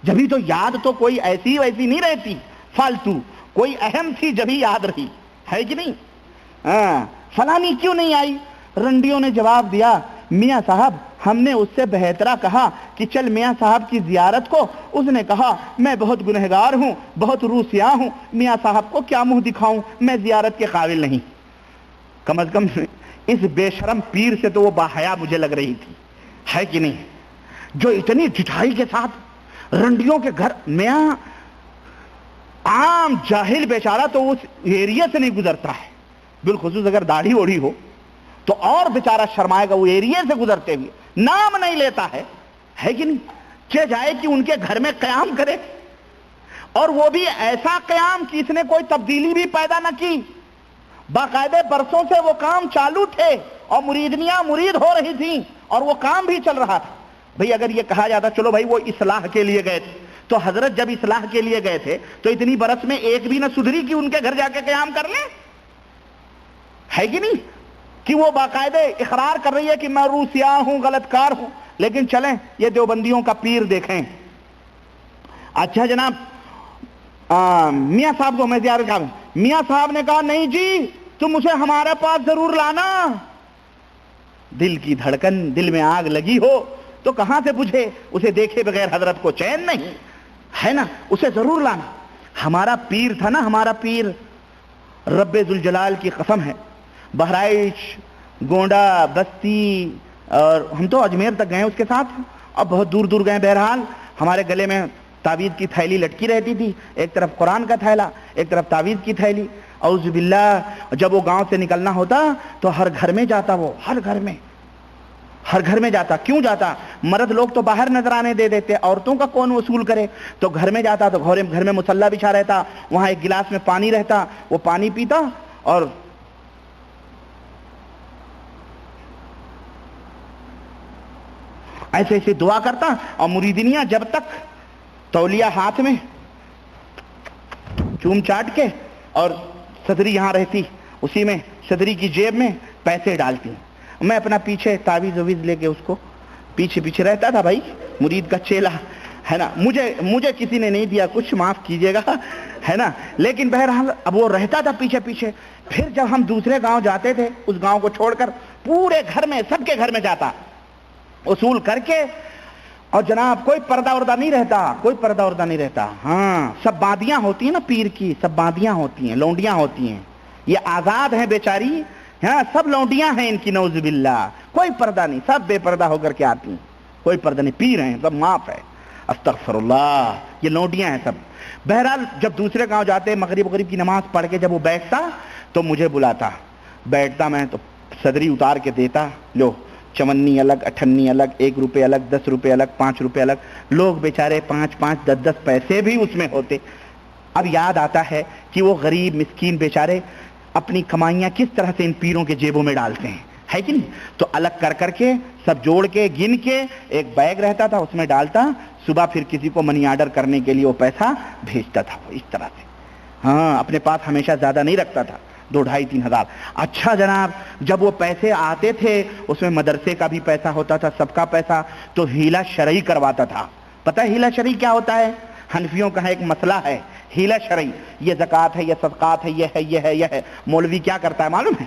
جبھی تو یاد تو کوئی ایسی ویسی نہیں رہتی, فالتو کوئی اہم تھی جبھی یاد رہی, ہے کہ نہیں؟ فلانی کیوں نہیں آئی. رنڈیوں نے جواب دیا, میاں صاحب ہم نے اس سے بہترا کہا کہ چل میاں صاحب کی زیارت کو. اس نے کہا میں بہت گنہگار ہوں, بہت روسیا ہوں, میاں صاحب کو کیا منہ دکھاؤں, میں زیارت کے قابل نہیں. کم از کم اس بے شرم پیر سے تو وہ باحیا مجھے لگ رہی تھی, ہے کہ نہیں, جو اتنی ڈٹھائی کے ساتھ رنڈیوں کے گھر. میاں عام جاہل بیچارہ تو اس ایریا سے نہیں گزرتا ہے, بالخصوص اگر داڑھی اوڑھی ہو تو اور بیچارہ شرمائے گا. وہ ایریا سے گزرتے ہوئے نام نہیں لیتا ہے کہ نہیں, کہ جائے کہ ان کے گھر میں قیام کرے, اور وہ بھی ایسا قیام کہ اس نے کوئی تبدیلی بھی پیدا نہ کی. باقاعدہ برسوں سے وہ کام چالو تھے اور مریدنیاں مرید ہو رہی تھیں اور وہ کام بھی چل رہا تھا. بھئی اگر یہ کہا جاتا چلو بھائی وہ اصلاح کے لیے گئے تھے, تو حضرت جب اصلاح کے لیے گئے تھے تو اتنی برس میں ایک بھی نہ سدھری کہ ان کے گھر جا کے قیام کر لیں, ہے کہ نہیں؟ کہ وہ باقاعدہ اقرار کر رہی ہے کہ میں روسیا ہوں, غلط کار ہوں. لیکن چلیں یہ دیوبندیوں کا پیر دیکھیں. اچھا جناب میاں صاحب کو میں زیارت کروں. میاں صاحب نے کہا نہیں جی تم اسے ہمارے پاس ضرور لانا. دل کی دھڑکن, دل میں آگ لگی ہو تو کہاں سے بجھے, اسے دیکھے بغیر حضرت کو چین نہیں, ہے نا, اسے ضرور لانا. ہمارا پیر تھا نا, ہمارا پیر, رب ذوالجلال کی قسم ہے, بہرائچ, گونڈا, بستی, اور ہم تو اجمیر تک گئے اس کے ساتھ, اور بہت دور دور گئے. بہرحال ہمارے گلے میں تعویذ کی تھیلی لٹکی رہتی تھی, ایک طرف قرآن کا تھیلا, ایک طرف تعویذ کی تھیلی. اعوذ باللہ. جب وہ گاؤں سے نکلنا ہوتا تو ہر گھر میں جاتا, وہ ہر گھر میں جاتا. کیوں جاتا؟ مرد لوگ تو باہر نذرانے دے دیتے, عورتوں کا کون وصول کرے, تو گھر میں جاتا. تو گھر میں مصلی بچھا رہتا, وہاں ایک گلاس میں پانی رہتا, وہ پانی پیتا اور ایسے ایسے دعا کرتا. اور مریدنیاں جب تک تولیہ ہاتھ میں چوم چاٹ کے, اور صدری یہاں رہتی, اسی میں صدری کی جیب میں پیسے ڈالتی. میں اپنا پیچھے تعویذ وویز لے کے اس کو پیچھے رہتا تھا. بھائی مرید کا چیلا ہے نا, مجھے کسی نے نہیں دیا, کچھ معاف کیجئے گا, ہے نا. لیکن بہرحال اب وہ رہتا تھا پیچھے. پھر جب ہم دوسرے گاؤں جاتے تھے, اس گاؤں کو چھوڑ کر پورے گھر میں, سب کے گھر میں جاتا اصول کر کے. اور جناب کوئی پردہ وردہ نہیں رہتا, ہاں سب باندیاں ہوتی ہیں نا پیر کی, سب باندیاں ہوتی ہیں, لونڈیاں ہوتی ہیں, یہ آزاد ہیں بیچاری, ہاں سب لونڈیاں ہیں ان کی, نعوذ باللہ. کوئی پردہ نہیں, سب بے پردہ ہو کر کے آتی ہیں, کوئی پردہ نہیں, پیر ہیں, سب معاف ہے, استغفر اللہ, یہ لونڈیاں ہیں سب. بہرحال جب دوسرے گاؤں جاتے, مغرب کی نماز پڑھ کے جب وہ بیٹھتا تو مجھے بلاتا, بیٹھتا میں تو صدری اتار کے دیتا, لو چونی الگ, اٹھنی الگ, 1 روپے الگ, 10 روپے الگ, 5 روپے الگ. لوگ بیچارے 5 10 پیسے بھی اس میں ہوتے. اب یاد آتا ہے کہ وہ غریب مسکین بیچارے اپنی کمائیاں کس طرح سے ان پیروں کے جیبوں میں ڈالتے ہیں, ہے کہ نہیں. تو الگ کر کے سب جوڑ کے گن کے ایک بیگ رہتا تھا, اس میں ڈالتا. صبح پھر کسی کو منی آرڈر کرنے کے لیے وہ پیسہ بھیجتا تھا, وہ اس طرح سے. ہاں اپنے پاس ہمیشہ زیادہ نہیں رکھتا تھا, 2 ڈھائی 3 ہزار. اچھا جناب جب وہ پیسے آتے تھے اس میں مدرسے کا بھی پیسہ ہوتا تھا, سب کا پیسہ, تو ہیلا شرعی کرواتا تھا. پتہ ہے ہیلا شرعی کیا ہوتا ہے؟ حنفیوں کا ایک مسئلہ ہے ہیلا شرعی, یہ زکوٰۃ ہے, یہ صدقات ہے, یہ ہے. مولوی کیا کرتا ہے معلوم ہے؟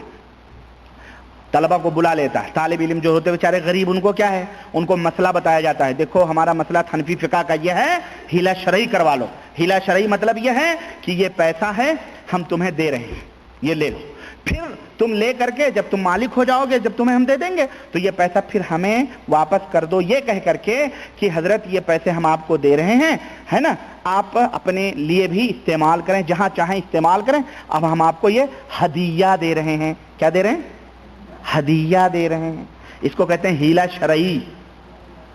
طلبہ کو بلا لیتا ہے, طالب علم جو ہوتے بیچارے غریب, ان کو کیا ہے, ان کو مسئلہ بتایا جاتا ہے. دیکھو ہمارا مسئلہ حنفی فقہ کا یہ ہے, ہیلا شرعی کروا لو. ہیلا شرعی مطلب یہ ہے کہ یہ پیسہ ہے ہم تمہیں دے رہے ہیں, یہ لے لو. پھر تم لے کر کے جب تم مالک ہو جاؤ گے, جب تمہیں ہم دے دیں گے تو یہ پیسہ پھر ہمیں واپس کر دو, یہ کہہ کر کے کہ حضرت یہ پیسے ہم آپ کو دے رہے ہیں, ہے نا, آپ اپنے لیے بھی استعمال کریں, جہاں چاہیں استعمال کریں. اب ہم آپ کو یہ ہدیہ دے رہے ہیں. کیا دے رہے ہیں؟ ہدیہ دے رہے ہیں. اس کو کہتے ہیں ہیلا شرعی,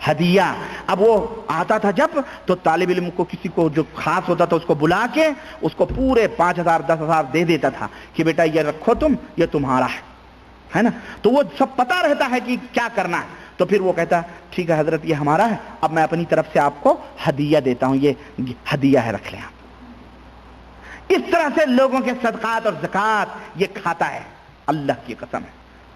ہدیہ. اب وہ آتا تھا جب, تو طالب علم کو کسی کو جو خاص ہوتا تھا اس کو بلا کے اس کو پورے 5,000 10,000 دے دیتا تھا کہ بیٹا یہ رکھو تم, یہ تمہارا ہے نا. تو وہ سب پتا رہتا ہے کہ کیا کرنا ہے. تو پھر وہ کہتا ٹھیک ہے حضرت یہ ہمارا ہے, اب میں اپنی طرف سے آپ کو ہدیہ دیتا ہوں, یہ ہدیہ ہے, رکھ لیں آپ. اس طرح سے لوگوں کے صدقات اور زکات یہ کھاتا ہے، اللہ کی قسم ہے،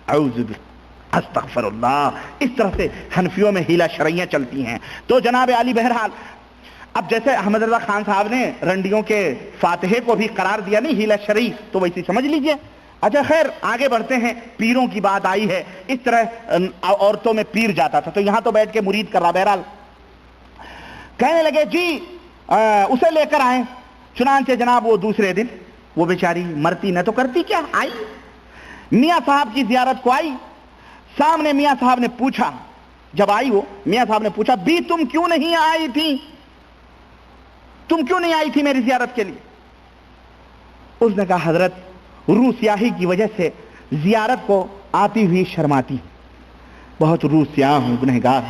اعوذ باللہ، استغفر اللہ، اس طرح سے حنفیوں میں ہیلا شرعیاں چلتی ہیں۔ تو جناب علی بہرحال اب جیسے احمد رضا خان صاحب نے رنڈیوں کے فاتحے کو بھی قرار دیا نہیں ہیلا شرعی، تو ویسے سمجھ لیجئے۔ اچھا خیر آگے بڑھتے ہیں، پیروں کی بات آئی ہے، اس طرح عورتوں میں پیر جاتا تھا، تو یہاں تو بیٹھ کے مرید کر رہا، بہرحال کہنے لگے جی اسے لے کر آئیں، چنانچہ جناب وہ دوسرے دن وہ بیچاری مرتی نہ تو کرتی کیا، آئی میاں صاحب کی زیارت کو، آئی سامنے میاں صاحب نے پوچھا، جب آئی وہ میاں صاحب نے پوچھا بھی تم کیوں نہیں آئی تھی، تم کیوں نہیں آئی تھی میری زیارت کے لیے؟ اس نے کہا حضرت روح سیاہی کی وجہ سے زیارت کو آتی ہوئی شرماتی ہوں، بہت روح سیاہ ہوں، گنہگار،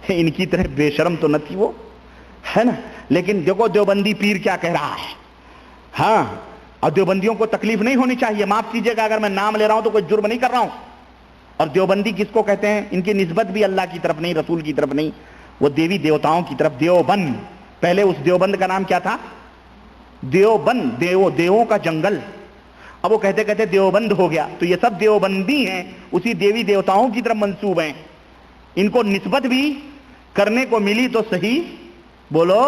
ان کی طرح بے شرم تو نہ تھی وہ، ہے نا۔ لیکن دیکھو دیوبندی پیر کیا کہہ رہا ہے، ہاں، اور دیوبندیوں کو تکلیف نہیں ہونی چاہیے، معاف کیجئے گا اگر میں نام لے رہا ہوں تو کوئی جرم نہیں کر رہا ہوں۔ اور دیوبندی کس کو کہتے ہیں؟ ان کی نسبت بھی اللہ کی طرف نہیں، رسول کی طرف نہیں، وہ دیوی دیوتاؤں کی طرف، دیوبند، پہلے اس دیوبند کا نام کیا تھا؟ دیوبند، دیووں کا جنگل، اب وہ کہتے کہتے دیوبند ہو گیا، تو یہ سب دیوبندی ہیں، اسی دیوی دیوتاؤں کی طرف منسوب ہیں، ان کو نسبت بھی کرنے کو ملی تو صحیح، بولو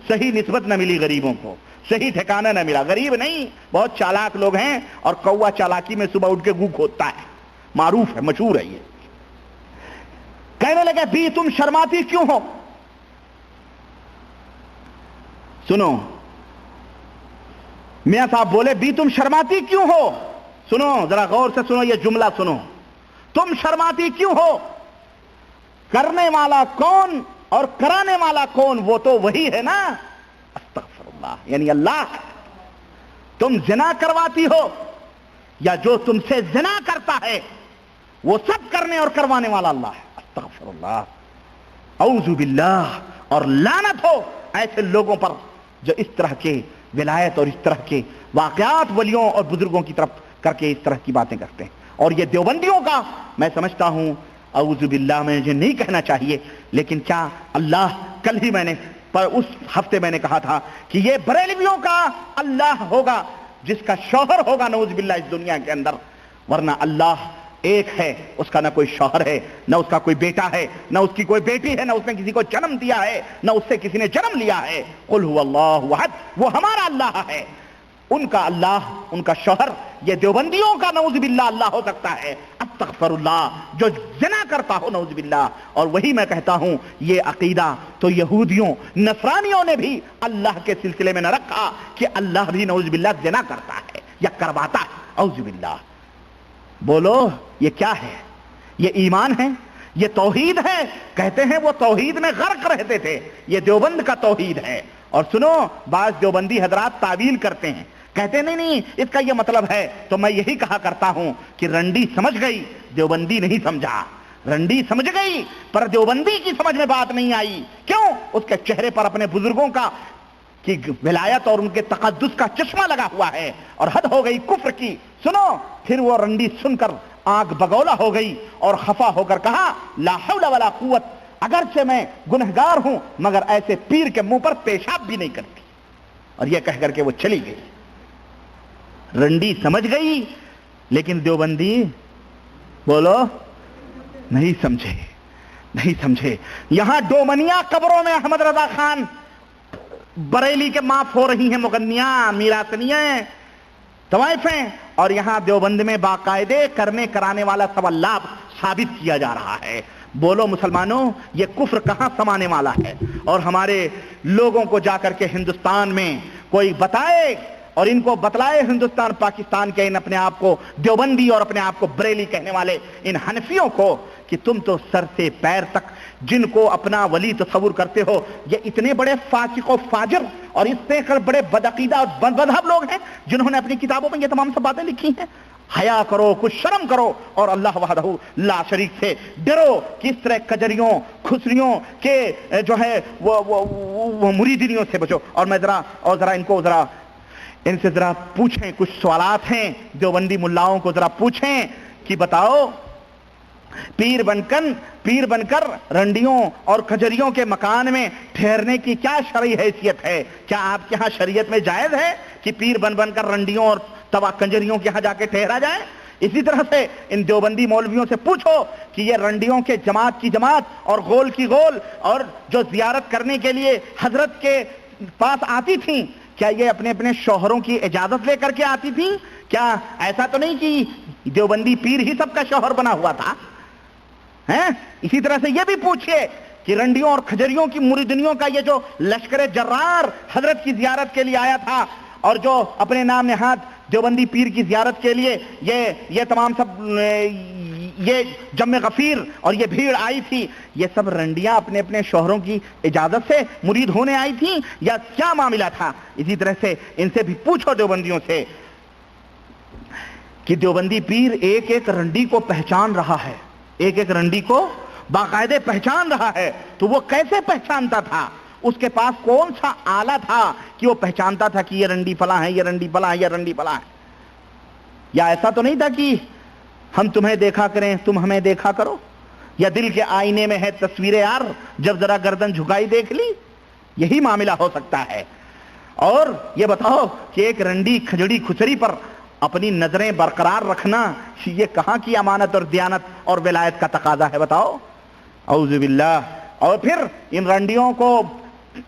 صحیح نسبت نہ ملی، غریبوں کو صحیح ٹھکانہ نہ ملا، غریب نہیں، بہت چالاک لوگ ہیں، اور کوا چالاکی میں صبح اٹھ کے گو کھودتا ہے، معروف ہے، مشہور ہے یہ۔ کہنے لگے بھی تم شرماتی کیوں ہو؟ سنو میاں صاحب بولے بھی تم شرماتی کیوں ہو؟ سنو ذرا غور سے سنو، یہ جملہ سنو، تم شرماتی کیوں ہو؟ کرنے والا کون اور کرانے والا کون؟ وہ تو وہی ہے نا، استغفر اللہ، یعنی اللہ۔ تم زنا کرواتی ہو یا جو تم سے زنا کرتا ہے، وہ سب کرنے اور کروانے والا اللہ ہے، استغفر اللہ، اعوذ باللہ، اور لعنت ہو ایسے لوگوں پر جو اس طرح کے ولایت اور اس طرح کے واقعات ولیوں اور بزرگوں کی طرف کر کے اس طرح کی باتیں کرتے ہیں۔ اور یہ دیوبندیوں کا میں سمجھتا ہوں، اعوذ باللہ، میں مجھے نہیں کہنا چاہیے، لیکن کیا اللہ، کل ہی میں نے اس ہفتے میں نے کہا تھا کہ یہ بریلویوں کا اللہ ہوگا جس کا شوہر ہوگا نعوذ باللہ اس دنیا کے اندر، ورنہ اللہ ایک ہے، اس کا نہ کوئی شوہر ہے، نہ اس کا کوئی بیٹا ہے، نہ اس کی کوئی بیٹی ہے، نہ اس نے کسی کو جنم دیا ہے، نہ اس سے کسی نے جنم لیا ہے۔ قل هو اللہ احد، وہ ہمارا اللہ ہے، ان کا اللہ، ان کا شوہر یہ دیوبندیوں کا نعوذ باللہ اللہ ہو سکتا ہے، استغفر اللہ، جو زنا کرتا ہو نعوذ باللہ۔ اور وہی میں کہتا ہوں یہ عقیدہ تو یہودیوں نصرانیوں نے بھی اللہ کے سلسلے میں نہ رکھا کہ اللہ بھی نعوذ باللہ زنا کرتا ہے یا کرواتا ہے، اعوذ باللہ۔ بولو یہ کیا ہے؟ یہ ایمان ہے، یہ توحید ہے؟ کہتے ہیں وہ توحید میں غرق رہتے تھے، یہ دیوبند کا توحید ہے۔ اور سنو بعض دیوبندی حضرات تعویل کرتے ہیں، کہتے نہیں اس کا یہ مطلب ہے، تو میں یہی کہا کرتا ہوں کہ رنڈی سمجھ گئی، دیوبندی نہیں سمجھا، رنڈی سمجھ گئی پر دیوبندی کی سمجھ میں بات نہیں آئی۔ کیوں؟ اس کے چہرے پر اپنے بزرگوں کا کی ولایت اور ان کے تقدس کا چشمہ لگا ہوا ہے، اور حد ہو گئی کفر کی۔ سنو پھر وہ رنڈی سن کر آنکھ بگولا ہو گئی اور خفا ہو کر کہا لا حول ولا قوت، اگرچہ میں گنہگار ہوں مگر ایسے پیر کے منہ پر پیشاب بھی نہیں کرتی، اور یہ کہہ کر کے وہ چلی گئی۔ رنڈی سمجھ گئی لیکن دیوبندی بولو نہیں سمجھے، نہیں سمجھے۔ یہاں ڈومنیا قبروں میں احمد رضا خان بریلی کے معاف ہو رہی ہیں مغنیاں، میراتنیاں، طوائفیں، اور یہاں دیوبند میں باقاعدے کرنے کرانے والا سوالاب ثابت کیا جا رہا ہے۔ بولو مسلمانوں یہ کفر کہاں سمانے والا ہے؟ اور ہمارے لوگوں کو جا کر کے ہندوستان میں کوئی بتائے اور ان کو بتلائے، ہندوستان پاکستان کے ان اپنے آپ کو دیوبندی اور اپنے آپ کو بریلی کہنے والے ان حنفیوں کو، کہ تم تو سر سے پیر تک جن کو اپنا ولی تصور کرتے ہو یہ اتنے بڑے فاسق و فاجر اور اتنے بڑے بدعقیدہ اور بدمذہب لوگ ہیں جنہوں نے اپنی کتابوں میں یہ تمام سب باتیں لکھی ہیں۔ حیا کرو، کچھ شرم کرو، اور اللہ وحدہ لا شریک سے ڈرو کہ اس طرح کجریوں خسریوں کے جو ہے وہ مریدنیوں سے بچو۔ اور میں ذرا ان سے ذرا پوچھیں، کچھ سوالات ہیں دیوبندی ملاؤں کو ذرا پوچھیں کہ بتاؤ پیر بن کر رنڈیوں اور کھجریوں کے مکان میں ٹھہرنے کی کیا شرعی حیثیت ہے؟ کیا آپ کے ہاں شریعت میں جائز ہے کہ پیر بن کر رنڈیوں اور کنجریوں کے ہاں جا کے ٹھہرا جائے؟ اسی طرح سے ان دیوبندی مولویوں سے پوچھو کہ یہ رنڈیوں کے جماعت کی جماعت اور غول کی غول اور جو زیارت کرنے کے لیے حضرت کے پاس آتی تھیں، کیا یہ اپنے اپنے شوہروں کی اجازت لے کر کے آتی تھیں؟ کیا ایسا تو نہیں کہ دیوبندی پیر ہی سب کا شوہر بنا ہوا تھا؟ اسی طرح سے یہ بھی پوچھئے کہ رنڈیوں اور کھجریوں کی مریدنیوں کا یہ جو لشکر جرار حضرت کی زیارت کے لیے آیا تھا اور جو اپنے نام نہاد دیوبندی پیر کی زیارت کے لیے یہ تمام سب یہ جمع غفیر اور یہ بھیڑ آئی تھی، یہ سب رنڈیاں اپنے اپنے شوہروں کی اجازت سے مرید ہونے آئی تھیں یا کیا معاملہ تھا؟ اسی طرح سے ان سے بھی پوچھو دیوبندیوں سے کہ دیوبندی پیر ایک ایک رنڈی کو پہچان رہا ہے، ایک ایک رنڈی کو باقاعدے پہچان رہا ہے، تو وہ کیسے پہچانتا تھا؟ اس کے پاس کون سا آلہ تھا کہ وہ پہچانتا تھا کہ یہ رنڈی فلاں ہے، یہ رنڈی فلاں ہے، یہ رنڈی فلاں ہے؟ یا ایسا تو نہیں تھا کہ ہم تمہیں دیکھا کریں تم ہمیں دیکھا کرو، یا دل کے آئینے میں ہے تصویر یار جب ذرا گردن جھکائی دیکھ لی؟ یہی معاملہ ہو سکتا ہے۔ اور یہ بتاؤ کہ ایک رنڈی کھجڑی کھچری پر اپنی نظریں برقرار رکھنا یہ کہاں کی امانت اور دیانت اور ولایت کا تقاضا ہے؟ بتاؤ، اعوذ باللہ۔ اور پھر ان رنڈیوں کو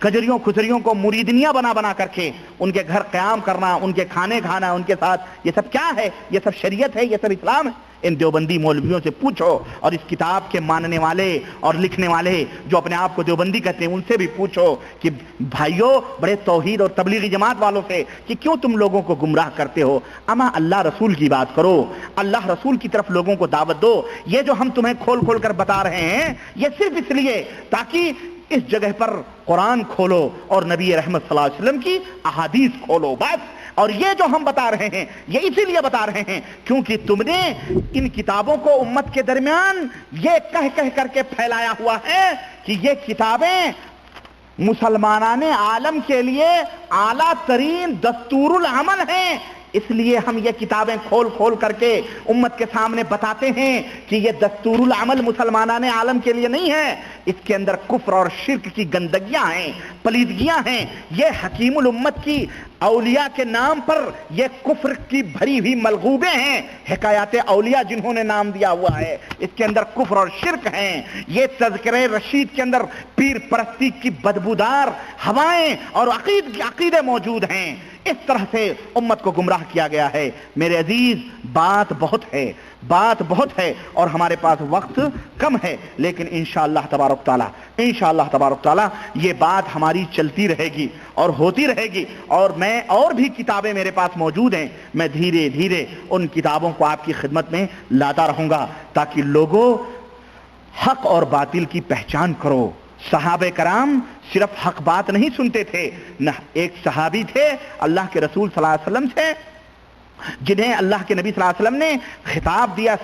کجریوں کھچریوں کو مریدنیاں بنا کر کے ان کے گھر قیام کرنا، ان کے کھانے کھانا ان کے ساتھ، یہ سب کیا ہے؟ یہ سب شریعت ہے؟ یہ سب اسلام ہے؟ ان دیوبندی مولویوں سے پوچھو، اور اس کتاب کے ماننے والے اور لکھنے والے جو اپنے آپ کو دیوبندی کہتے ہیں ان سے بھی پوچھو کہ بھائیو بڑے توحید اور تبلیغی جماعت والوں سے کہ کیوں تم لوگوں کو گمراہ کرتے ہو؟ اما اللہ رسول کی بات کرو، اللہ رسول کی طرف لوگوں کو دعوت دو۔ یہ جو ہم تمہیں کھول کھول کر بتا رہے ہیں یہ صرف اس لیے تاکہ اس جگہ پر قرآن کھولو اور نبی رحمت صلی اللہ علیہ وسلم کی احادیث کھولو بس۔ اور یہ جو ہم بتا رہے ہیں یہ اسی لیے بتا رہے ہیں کیونکہ تم نے ان کتابوں کو امت کے درمیان یہ کہہ کر کے پھیلایا ہوا ہے کہ یہ کتابیں مسلمانان عالم کے لیے اعلیٰ ترین دستور العمل ہیں۔ اس لیے ہم یہ کتابیں کھول کر کے امت کے سامنے بتاتے ہیں کہ یہ دستور العمل مسلمانان عالم کے لیے نہیں ہے، اس کے اندر کفر اور شرک کی گندگیاں ہیں، پلیدگیاں ہیں۔ یہ حکیم الامت کی اولیاء کے نام پر یہ کفر کی بھری ہوئی ملغوبیں ہیں، حکایات اولیاء جنہوں نے نام دیا ہوا ہے، اس کے اندر کفر اور شرک ہیں۔ یہ تذکرہ رشید کے اندر پیر پرستی کی بدبودار ہوائیں اور عقیدے موجود ہیں۔ اس طرح سے امت کو گمراہ کیا گیا ہے۔ میرے عزیز بات بہت ہے اور ہمارے پاس وقت کم ہے، لیکن انشاءاللہ تبارک تعالی یہ بات ہماری چلتی رہے گی اور ہوتی رہے گی، اور بھی کتابیں میرے پاس موجود ہیں، میں دھیرے دھیرے ان کتابوں کو آپ کی خدمت میں لاتا رہوں گا تاکہ لوگوں حق اور باطل کی پہچان کرو۔ صحابہ کرام صرف حق بات نہیں سنتے تھے، نہ ایک صحابی تھے اللہ کے رسول صلی اللہ علیہ وسلم سے جنہیں اللہ کے نبی صلی اللہ علیہ وسلم نے خطاب دیا،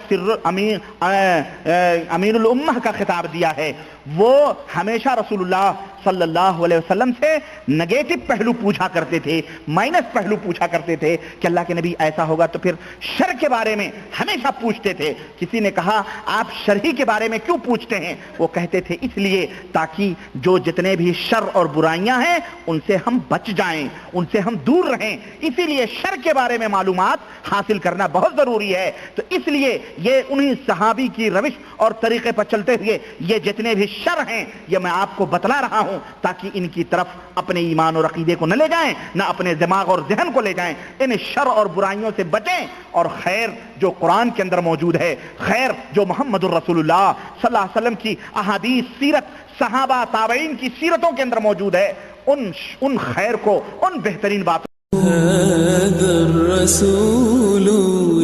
امین الامہ کا خطاب دیا ہے۔ وہ ہمیشہ رسول اللہ صلی اللہ علیہ وسلم سے نگیٹو پہلو پوچھا کرتے تھے، مائنس پہلو پوچھا کرتے تھے کہ اللہ کے نبی ایسا ہوگا تو پھر شر کے بارے میں ہمیشہ پوچھتے تھے۔ کسی نے کہا آپ شر ہی کے بارے میں کیوں پوچھتے ہیں؟ وہ کہتے تھے اس لیے تاکہ جو جتنے بھی شر اور برائیاں ہیں ان سے ہم بچ جائیں، ان سے ہم دور رہیں، اسی لیے شر کے بارے میں معلومات حاصل کرنا بہت ضروری ہے۔ تو اس لیے یہ انہی صحابی کی روش اور طریقے پر چلتے ہوئے یہ جتنے بھی شر ہیں یہ میں آپ کو بتلا رہا ہوں تاکہ ان کی طرف اپنے ایمان اور عقیدے کو نہ لے جائیں، نہ اپنے دماغ اور ذہن کو لے جائیں، ان شر اور برائیوں سے بچیں، اور خیر جو قرآن کے اندر موجود ہے، خیر جو محمد الرسول اللہ صلی اللہ علیہ وسلم کی احادیث، سیرت، صحابہ تابعین کی سیرتوں کے اندر موجود ہے، ان خیر کو، ان بہترین باتوں هذا الرسول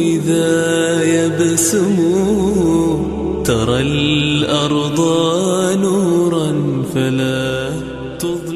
إذا يبسم ترى الأرض نورا فلا تظلم